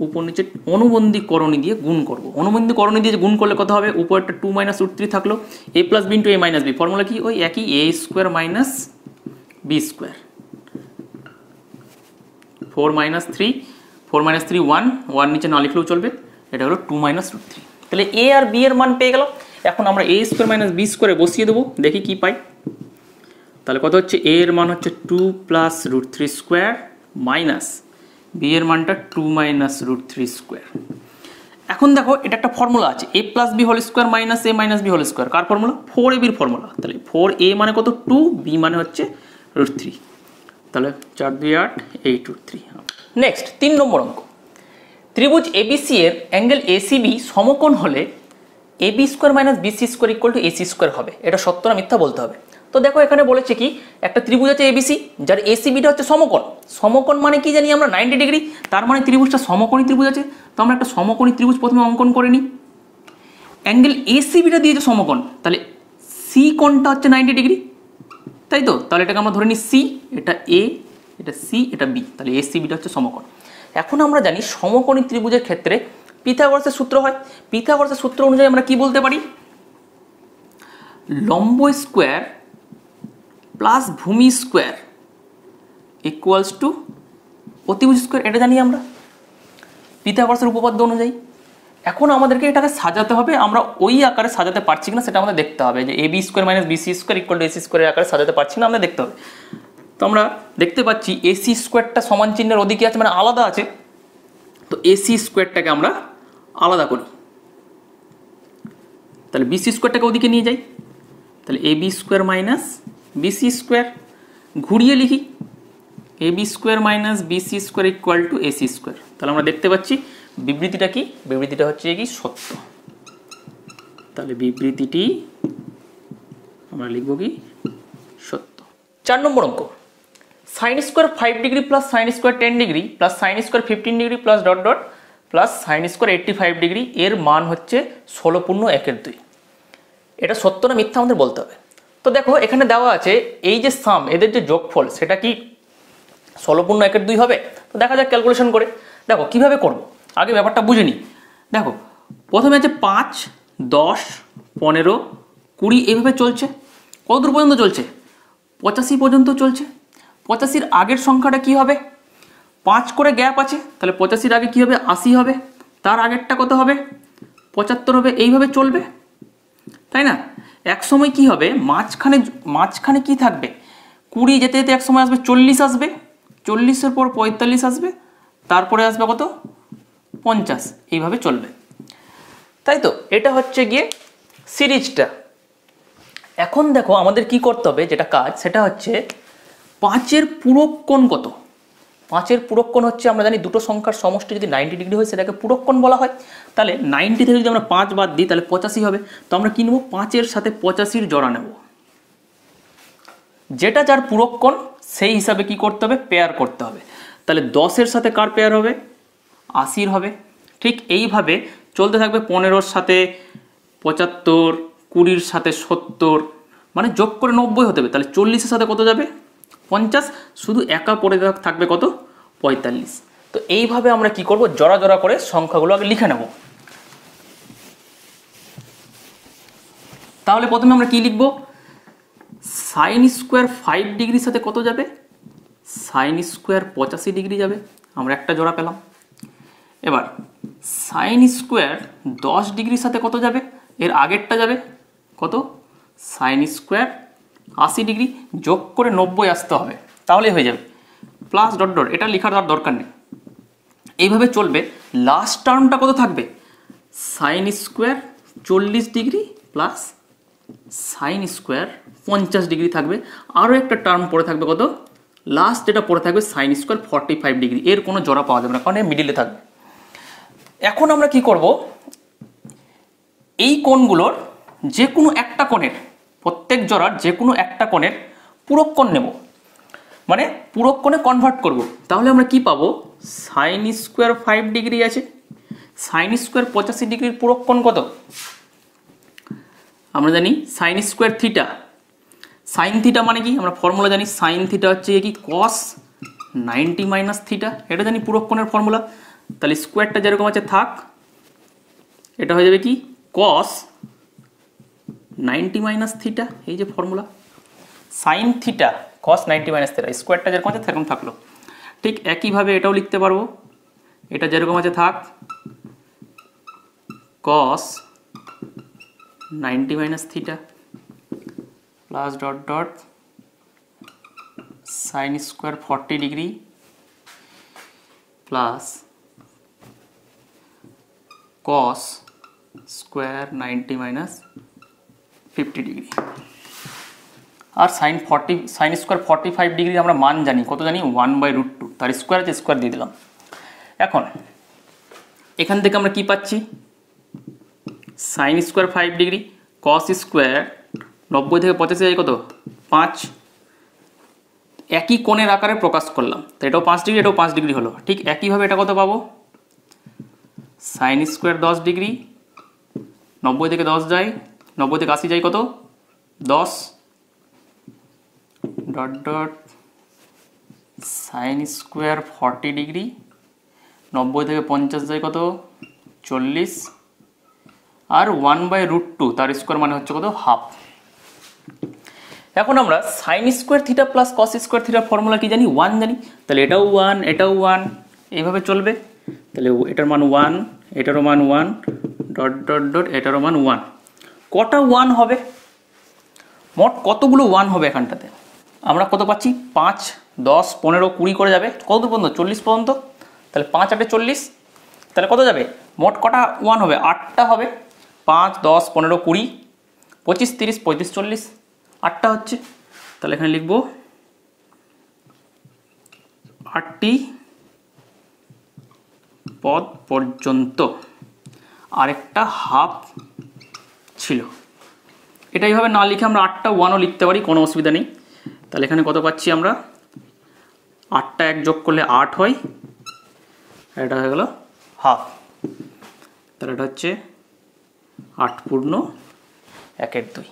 উপর নিচে অনুবন্ধী করণী দিয়ে গুণ করব। অনুবন্ধী করণী দিয়ে গুণ করলে কত হবে উপরটা 2 মাইনাস রুট 3 থাকলো a plus B into a minus B, formula কি ওই একই a square minus B square. 4 মাইনাস 3 1 নিচে না লিখলেও চলবে, এটা হলো 2 মাইনাস রুট 3। তাহলে a আর b এর মান পেয়ে গেল। এখন আমরা a স্কোয়ার মাইনাস বি স্কোয়ারে বসিয়ে দেবো, দেখি কি পাই। তাহলে কত হচ্ছে a এর মান হচ্ছে 2 plus root 3 square minus b এর মানটা 2 মাইনাস রুট 3 স্কোয়ার। এখন দেখো এটা একটা ফর্মুলা আছে a plus B whole square minus a minus B whole square. কার ফর্মুলা 4ab এর ফর্মুলা। তাহলে 4a মানে কত 2, b মানে হচ্ছে রুট 3। তাহলে 4 2 8 8 রুট 3। নেক্সট 3 নম্বর অঙ্ক, ত্রিভুজ ABC এর অ্যাঙ্গেল ACB সমকোণ হলে AB square minus BC square equal two AC square হবে। এটা সত্য না মিথ্যা বলতে হবে। তো দেখো এখানে বলেছে কি একটা ত্রিভুজ আছে ABC যার ACBটা হচ্ছে সমকোণ। সমকোণ মানে কি জানি আমরা 90 ডিগ্রি, তার মানে ত্রিভুজটা সমকোণী ত্রিভুজ আছে। তো আমরা একটা সমকোণী ত্রিভুজ প্রথমে অঙ্কন করে নিই। অ্যাঙ্গেল ACBটা দিয়েছে সমকোণ, তাহলে C কোণটা হচ্ছে 90 ডিগ্রি, তাই তো। তাহলে এটাকে আমরা ধরে নিই C, এটা A, এটা C, এটা B, তাহলে ACBটা হচ্ছে সমকোণ। এখন আমরা জানি সমকোণী ত্রিভুজের ক্ষেত্রে পিথাগোরাসের সূত্র হয়। পিথাগোরাসের সূত্র অনুযায়ী আমরা কি বলতে পারি লম্ব স্কোয়ার প্লাস ভূমি স্কোয়ার ইকুয়ালস টু অতিভুজ স্কোয়ার, এটা জানি আমরা পিথাগোরাসের উপপাদ্য অনুযায়ী। এখন আমাদেরকে এটাকে সাজাতে হবে, আমরা ওই আকারে সাজাতে পারছি কিনা সেটা আমাদের দেখতে হবে, যে AB square minus BC square equal two AC স্কোয়ারের আকারে সাজাতে পারছি না আমাদের দেখতে হবে। তো আমরা দেখতে পাচ্ছি AC স্কোয়ারটা সমান চিহ্নের ওদিকে আছে মানে আলাদা আছে, তো AC স্কোয়ারটাকে আমরা আলাদা করি। তাহলে BC স্কোয়ারটাকে ওদিকে নিয়ে যাই, তাহলে AB square minus BC square, ঘুরিয়ে লিখি AB square minus BC square equal two AC square. তাহলে আমরা দেখতে পাচ্ছি বিবৃতিটা কি, বিবৃতিটা হচ্ছে কি সত্য। তাহলে বিবৃতিটি আমরা লিখব কি সত্য। 4 নম্বর অঙ্ক, sine square 5 degree plus sine square 10 degree plus sine square 15 degree plus dot dot plus sine square 85 degree এর মান হচ্ছে 16/1/2। এটা সত্য না মিথ্যা আমাদের বলতে হবে। তো দেখো এখানে দেওয়া আছে এই যে সাম এদের যে যোগফল সেটা কি 16/1/2 হবে। তো দেখা যাক ক্যালকুলেশন করে। দেখো কিভাবে করব, আগে ব্যাপারটা বুঝে নিই। দেখো প্রথমে আছে 5 10 15 20 এইভাবে চলছে। কত দূর পর্যন্ত চলছে 85 পর্যন্ত চলছে। 85-র আগের সংখ্যাটা কি হবে 5 করে গ্যাপ আছে, তাহলে 85-র আগে কি হবে 80 হবে, তার আগেরটা কত হবে 75 হবে, এইভাবে চলবে, তাই না? এক সময় কি হবে মাঝখানে কি থাকবে 20 যেতে যেতে এক সময় আসবে 40 আসবে, 40-এর পর 45 আসবে, তারপরে আসবে কত 50, এইভাবে চলবে, তাই তো? এটা হচ্ছে গিয়ে সিরিজটা। এখন দেখো আমাদের কি করতে হবে, যেটা কাজ সেটা হচ্ছে 5-এর পূরককোণ কত। 5-এর পূরককোণ হচ্ছে আমরা জানি দুটো সংখ্যার সমষ্টি যদি 90 ডিগ্রি হয় সেটাকে পূরককোণ বলা হয়। তাহলে 90 থেকে যদি আমরা 5 বাদ দিই তাহলে 85 হবে। তো আমরা কি নেব 5-এর সাথে 85-র জোড়া নেব, যেটা যার পূরককোণ সেই হিসাবে কি করতে হবে পেয়ার করতে হবে। তাহলে 10-এর সাথে কার পেয়ার হবে 80-র হবে। ঠিক এইভাবে চলতে থাকবে, 15-র সাথে 75, 20-র সাথে 70, মানে যোগ করে 90 হতে হবে। তাহলে 40-এর সাথে কত যাবে 50, শুধু একা পড়ে থাকবে কত 45। তো এইভাবে আমরা কি করব জোড়া জোড়া করে সংখ্যাগুলো আগে লিখে নেব। তাহলে প্রথমে আমরা কি লিখব, সাইন স্কোয়ার 5 ডিগ্রির সাথে কত যাবে সাইন স্কোয়ার 85 ডিগ্রি যাবে, আমরা একটা জোড়া পেলাম। এবার সাইন স্কোয়ার 10 ডিগ্রির সাথে কত যাবে, এর আগেরটা যাবে কত সাইন স্কোয়ার 80 ডিগ্রি, যোগ করে 90 আসতে হবে, তাহলে হয়ে যাবে প্লাস ডট ডট, এটা লেখার দরকার নেই, এইভাবে চলবে। লাস্ট টার্মটা কত থাকবে sign square 40 degree plus sine square 50 degree থাকবে, আরও একটা টার্ম পড়ে থাকবে কত লাস্ট যেটা পড়ে থাকবে সাইন স্কোয়ার 45 ডিগ্রি, এর কোনো জোড়া পাওয়া যাবে না কারণ এর মিডিলে থাকবে। এখন আমরা কি করব, এই কোণগুলোর যে কোনো একটা কোণের, প্রত্যেক জোড়ার যে কোনো একটা কোণের পূরককোণ নেব, মানে পূরককোণে কনভার্ট করব। তাহলে আমরা কি পাবো সাইন স্কোয়ার 5 ডিগ্রি আছে, সাইন স্কোয়ার 85 ডিগ্রির পূরককোণ কত আমরা জানি sine square theta. Sine theta মানে কি আমরা ফর্মুলা জানি, সাইন থিটা হচ্ছে কি কস 90 মাইনাস থিটা, এটা জানি পূরককোণের ফর্মুলা। তাহলে স্কোয়ারটা যেরকম আছে থাক, এটা হয়ে যাবে কি কস 90 মাইনাস থিটা, এই যে formula sine theta cos 90 minus theta, স্কোয়ারটা যেরকম আছে সেরকম থাকলো। ঠিক একইভাবে এটাও লিখতে পারবো, এটা যেরকম আছে থাক cos 90 minus theta plus dot dot sine square 40 degree plus cos square 90 minus 50 degree. আর সাইন স্কোয়ার 45 ডিগ্রি আমরা মান জানি কত জানি 1/√2, তার স্কোয়ার আছে স্কোয়ার দিয়ে দিলাম। এখন এখান থেকে আমরা কি পাচ্ছি সাইন স্কোয়ার 5 ডিগ্রি কস স্কোয়ার 90 থেকে 85 যায় কত 5, একই কোণের আকারে প্রকাশ করলাম, তো এটাও 5 ডিগ্রি এটাও 5 ডিগ্রি হলো। ঠিক একইভাবে এটা কত পাবো সাইন স্কোয়ার 10 ডিগ্রি 90 থেকে 10 যায়, 90 থেকে 80 যায় কত 10, dot dot sine square 40 degree 90 থেকে 50 যায় কত 40, আর 1/√2 তার স্কোয়ার মানে হচ্ছে কত হাফ। এখন আমরা sine square theta plus cos square থিটার ফর্মুলা কি জানি 1 জানি, তাহলে এটাও 1 এটাও 1, এইভাবে চলবে। তাহলে এটার মান 1 এটারও মান 1 ডট ডট ডট এটারও মান 1, কটা 1 হবে মোট কতগুলো 1 হবে এখানটাতে আমরা কত পাচ্ছি 5, 10, 15, 20 করে যাবে কত দূর পর্যন্ত 40 পর্যন্ত। তাহলে 5 8 40, তাহলে কত যাবে মোট কটা 1 হবে 8টা হবে, 5, 10, 15, 20, 25, 30, 35, 40, 8টা হচ্ছে। তাহলে এখানে লিখব 8টি পদ পর্যন্ত আরেকটা হাফ ছিল। এটা এইভাবে না লিখে আমরা 8টা 1ও লিখতে পারি, কোনো অসুবিধা নেই। তাহলে এখানে কত পাচ্ছি আমরা 8টা 1 যোগ করলে 8 হয়, এটা হয়ে গেল হাফ। তাহলে এটা হচ্ছে 8 পূর্ণ 1/2।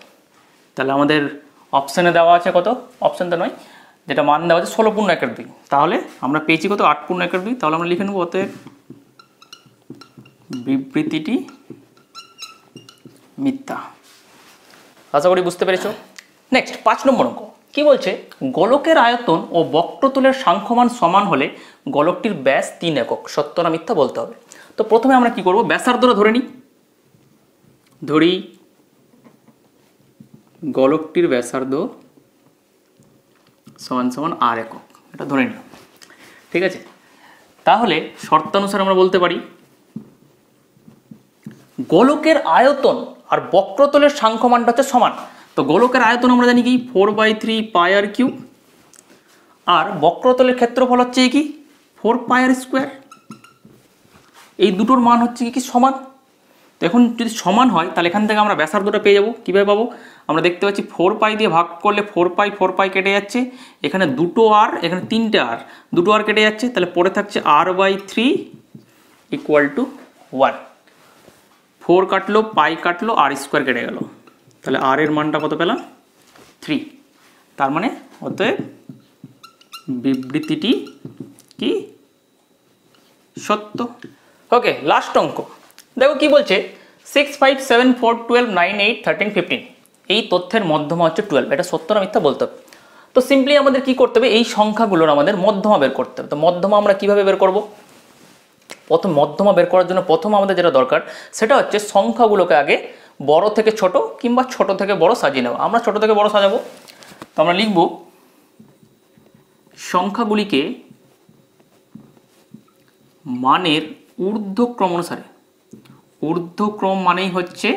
তাহলে আমাদের অপশানে দেওয়া আছে কত, অপশানটা নয় যেটা মান দেওয়া আছে 16 পূর্ণ 1/2, তাহলে আমরা পেয়েছি কত 8 পূর্ণ 1/2। তাহলে আমরা লিখে নেব অতএব বিবৃতিটি মিথ্যা। আশা করি বুঝতে পেরেছো। নেক্সট 5 নম্বর অঙ্ক। কি বলছে, গোলকের আয়তন ও বক্রতলের সাংখ্যমান সমান হলে গোলকটির ব্যাস 3 একক। সত্য না মিথ্যা বলতে হবে। তো প্রথমে আমরা কি করব, ব্যাসার্ধটা ধরে নিই। ধরি গোলকটির ব্যাসার্ধ সমান সমান r একক, এটা ধরে নিই। ঠিক আছে, তাহলে শর্তানুসারে আমরা বলতে পারি গোলকের আয়তন আর বক্রতলের সাংখ্যমানটা হচ্ছে সমান। তো গোলকের আয়তন আমরা জানি কি 4/3 পাই আর কিউব, আর বক্রতলের ক্ষেত্রফল হচ্ছে কি 4 পাই আর স্কোয়ার। এই দুটোর মান হচ্ছে কি সমান। তো এখন যদি সমান হয় তাহলে এখান থেকে আমরা ব্যাসার্ধটা পেয়ে যাবো। কীভাবে পাবো, আমরা দেখতে পাচ্ছি 4 পাই দিয়ে ভাগ করলে 4 পাই কেটে যাচ্ছে, এখানে দুটো আর, এখানে 3টে আর, দুটো আর কেটে যাচ্ছে, তাহলে পরে থাকছে r/3 ইকুয়াল টু 1। 4 কাটলো, পাই কাটলো, আর স্কোয়ার কেটে গেল, তাহলে আর এর মানটা কত পেলাম 3। তার মানে অতএব বিবৃতিটি কি সত্য। ওকে, লাস্ট অঙ্ক দেখো কি বলছে, 6, 5, 7, 4, 12, 9, 8, 13, 15 এই তথ্যের মধ্যমা হচ্ছে 12। এটা সত্য না মিথ্যা বলতে হবে। তো সিম্পলি আমাদের কি করতে হবে, এই সংখ্যাগুলোর আমাদের মধ্যমা বের করতে হবে। তো মধ্যমা আমরা কিভাবে বের করব, প্রথম মধ্যমা বের করার জন্য প্রথম আমাদের যেটা দরকার সেটা হচ্ছে সংখ্যাগুলোকে আগে বড় থেকে ছোট কিংবা ছোট থেকে বড় সাজিয়ে নেব। আমরা ছোট থেকে বড় সাজাবো। তো আমরা লিখব সংখ্যাগুলিকে মানের ঊর্ধ্বক্রম অনুসারে, ঊর্ধ্বক্রম মানেই হচ্ছে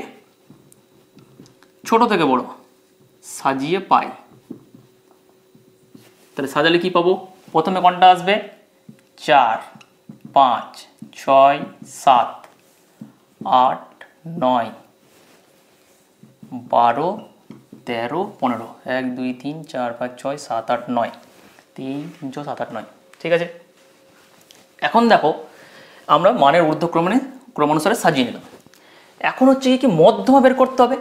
ছোট থেকে বড় সাজিয়ে পাই। তাহলে সাজালে কি পাবো, প্রথমে কোনটা আসবে 4, 5, 6, 7, 8, 9, 12, 13, 15, 1, 2, 3, 4, 5, 6, 7, 8, 9, 3, 6, 7, 8, 9। ঠিক আছে, এখন দেখো আমরা মানের ঊর্ধ্বক্রম অনুসারে সাজিয়ে নিলাম। এখন হচ্ছে কি মধ্যমা বের করতে হবে।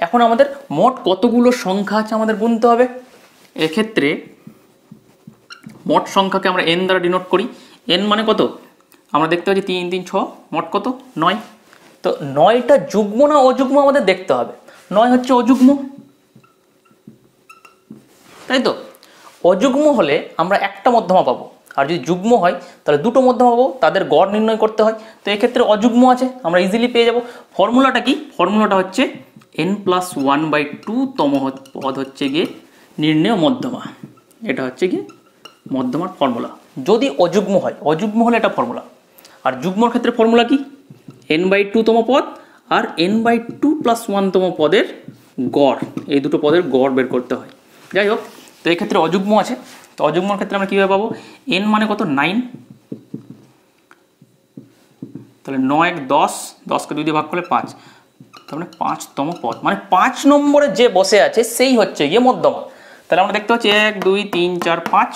এখন আমাদের মোট কতগুলো সংখ্যা আছে আমাদের গুনতে হবে। এক্ষেত্রে মোট সংখ্যাকে আমরা n দ্বারা ডিনোট করি। n মানে কত, আমরা দেখতে পাচ্ছি 3, 3, 6, মোট কত 9। তো 9টা যুগ্ম না অযুগ্ম আমাদের দেখতে হবে। 9 হচ্ছে অযুগ্ম, তাই তো। অযুগ্ম হলে আমরা একটা মধ্যমা পাবো, আর যদি যুগ্ম হয় তাহলে দুটো মধ্যমা পাবো, তাদের গড় নির্ণয় করতে হয়। তো এক্ষেত্রে অযুগ্ম আছে, আমরা ইজিলি পেয়ে যাব। ফর্মুলাটা কি, ফর্মুলাটা হচ্ছে n+1/2 তম পদ হচ্ছে গিয়ে নির্ণেয় মধ্যমা। এটা হচ্ছে গিয়ে মধ্যমার ফর্মুলা যদি অযুগ্ম হয়। অযুগ্ম হলে এটা ফর্মুলা। আর যুগ্মর ক্ষেত্রে ফর্মুলা কি, n/2 তম পদ আর n/2 + 1 তম পদের গড়, এই দুটো পদের গড় বের করতে হয়। যাই হোক, তো এক্ষেত্রে অযুগ্ম আছে। তো অযুগ্মর ক্ষেত্রে আমরা কীভাবে পাবো, n মানে কত 9, তাহলে 9, 10, 10কে 2 দিয়ে ভাগ করলে 5, তার মানে 5তম পদ, মানে 5 নম্বরে যে বসে আছে সেই হচ্ছে গিয়ে মধ্যমা। তাহলে আমরা দেখতে পাচ্ছি 1, 2, 3, 4, 5,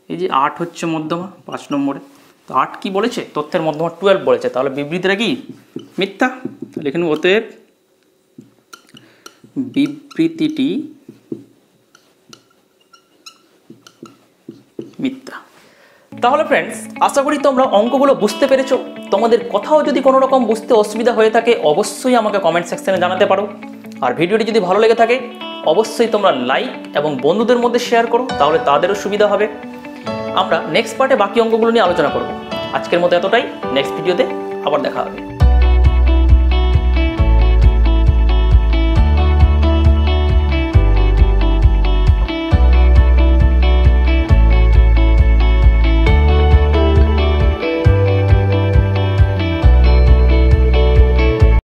এই যে 8 হচ্ছে মধ্যমা 5 নম্বরে। তো 8 কি বলেছে, তথ্যের মধ্যমা 12 বলেছে, তাহলে বিবৃতিটা কি মিথ্যা। তাহলে এখানে অতএব বিবৃতিটি মিথ্যা। তাহলে ফ্রেন্ডস, আশা করি তোমরা অঙ্কগুলো বুঝতে পেরেছো। তোমাদের কোথাও যদি কোনো রকম বুঝতে অসুবিধা হয়ে থাকে অবশ্যই আমাকে কমেন্ট সেকশনে জানাতে পারো। আর ভিডিওটি যদি ভালো লেগে থাকে অবশ্যই তোমরা লাইক এবং বন্ধুদের মধ্যে শেয়ার করো, তাহলে তাদেরও সুবিধা হবে। আমরা নেক্সট পার্টে বাকি অঙ্কগুলো নিয়ে আলোচনা করব। আজকের মতো এতটাই, নেক্সট ভিডিওতে আবার দেখা হবে।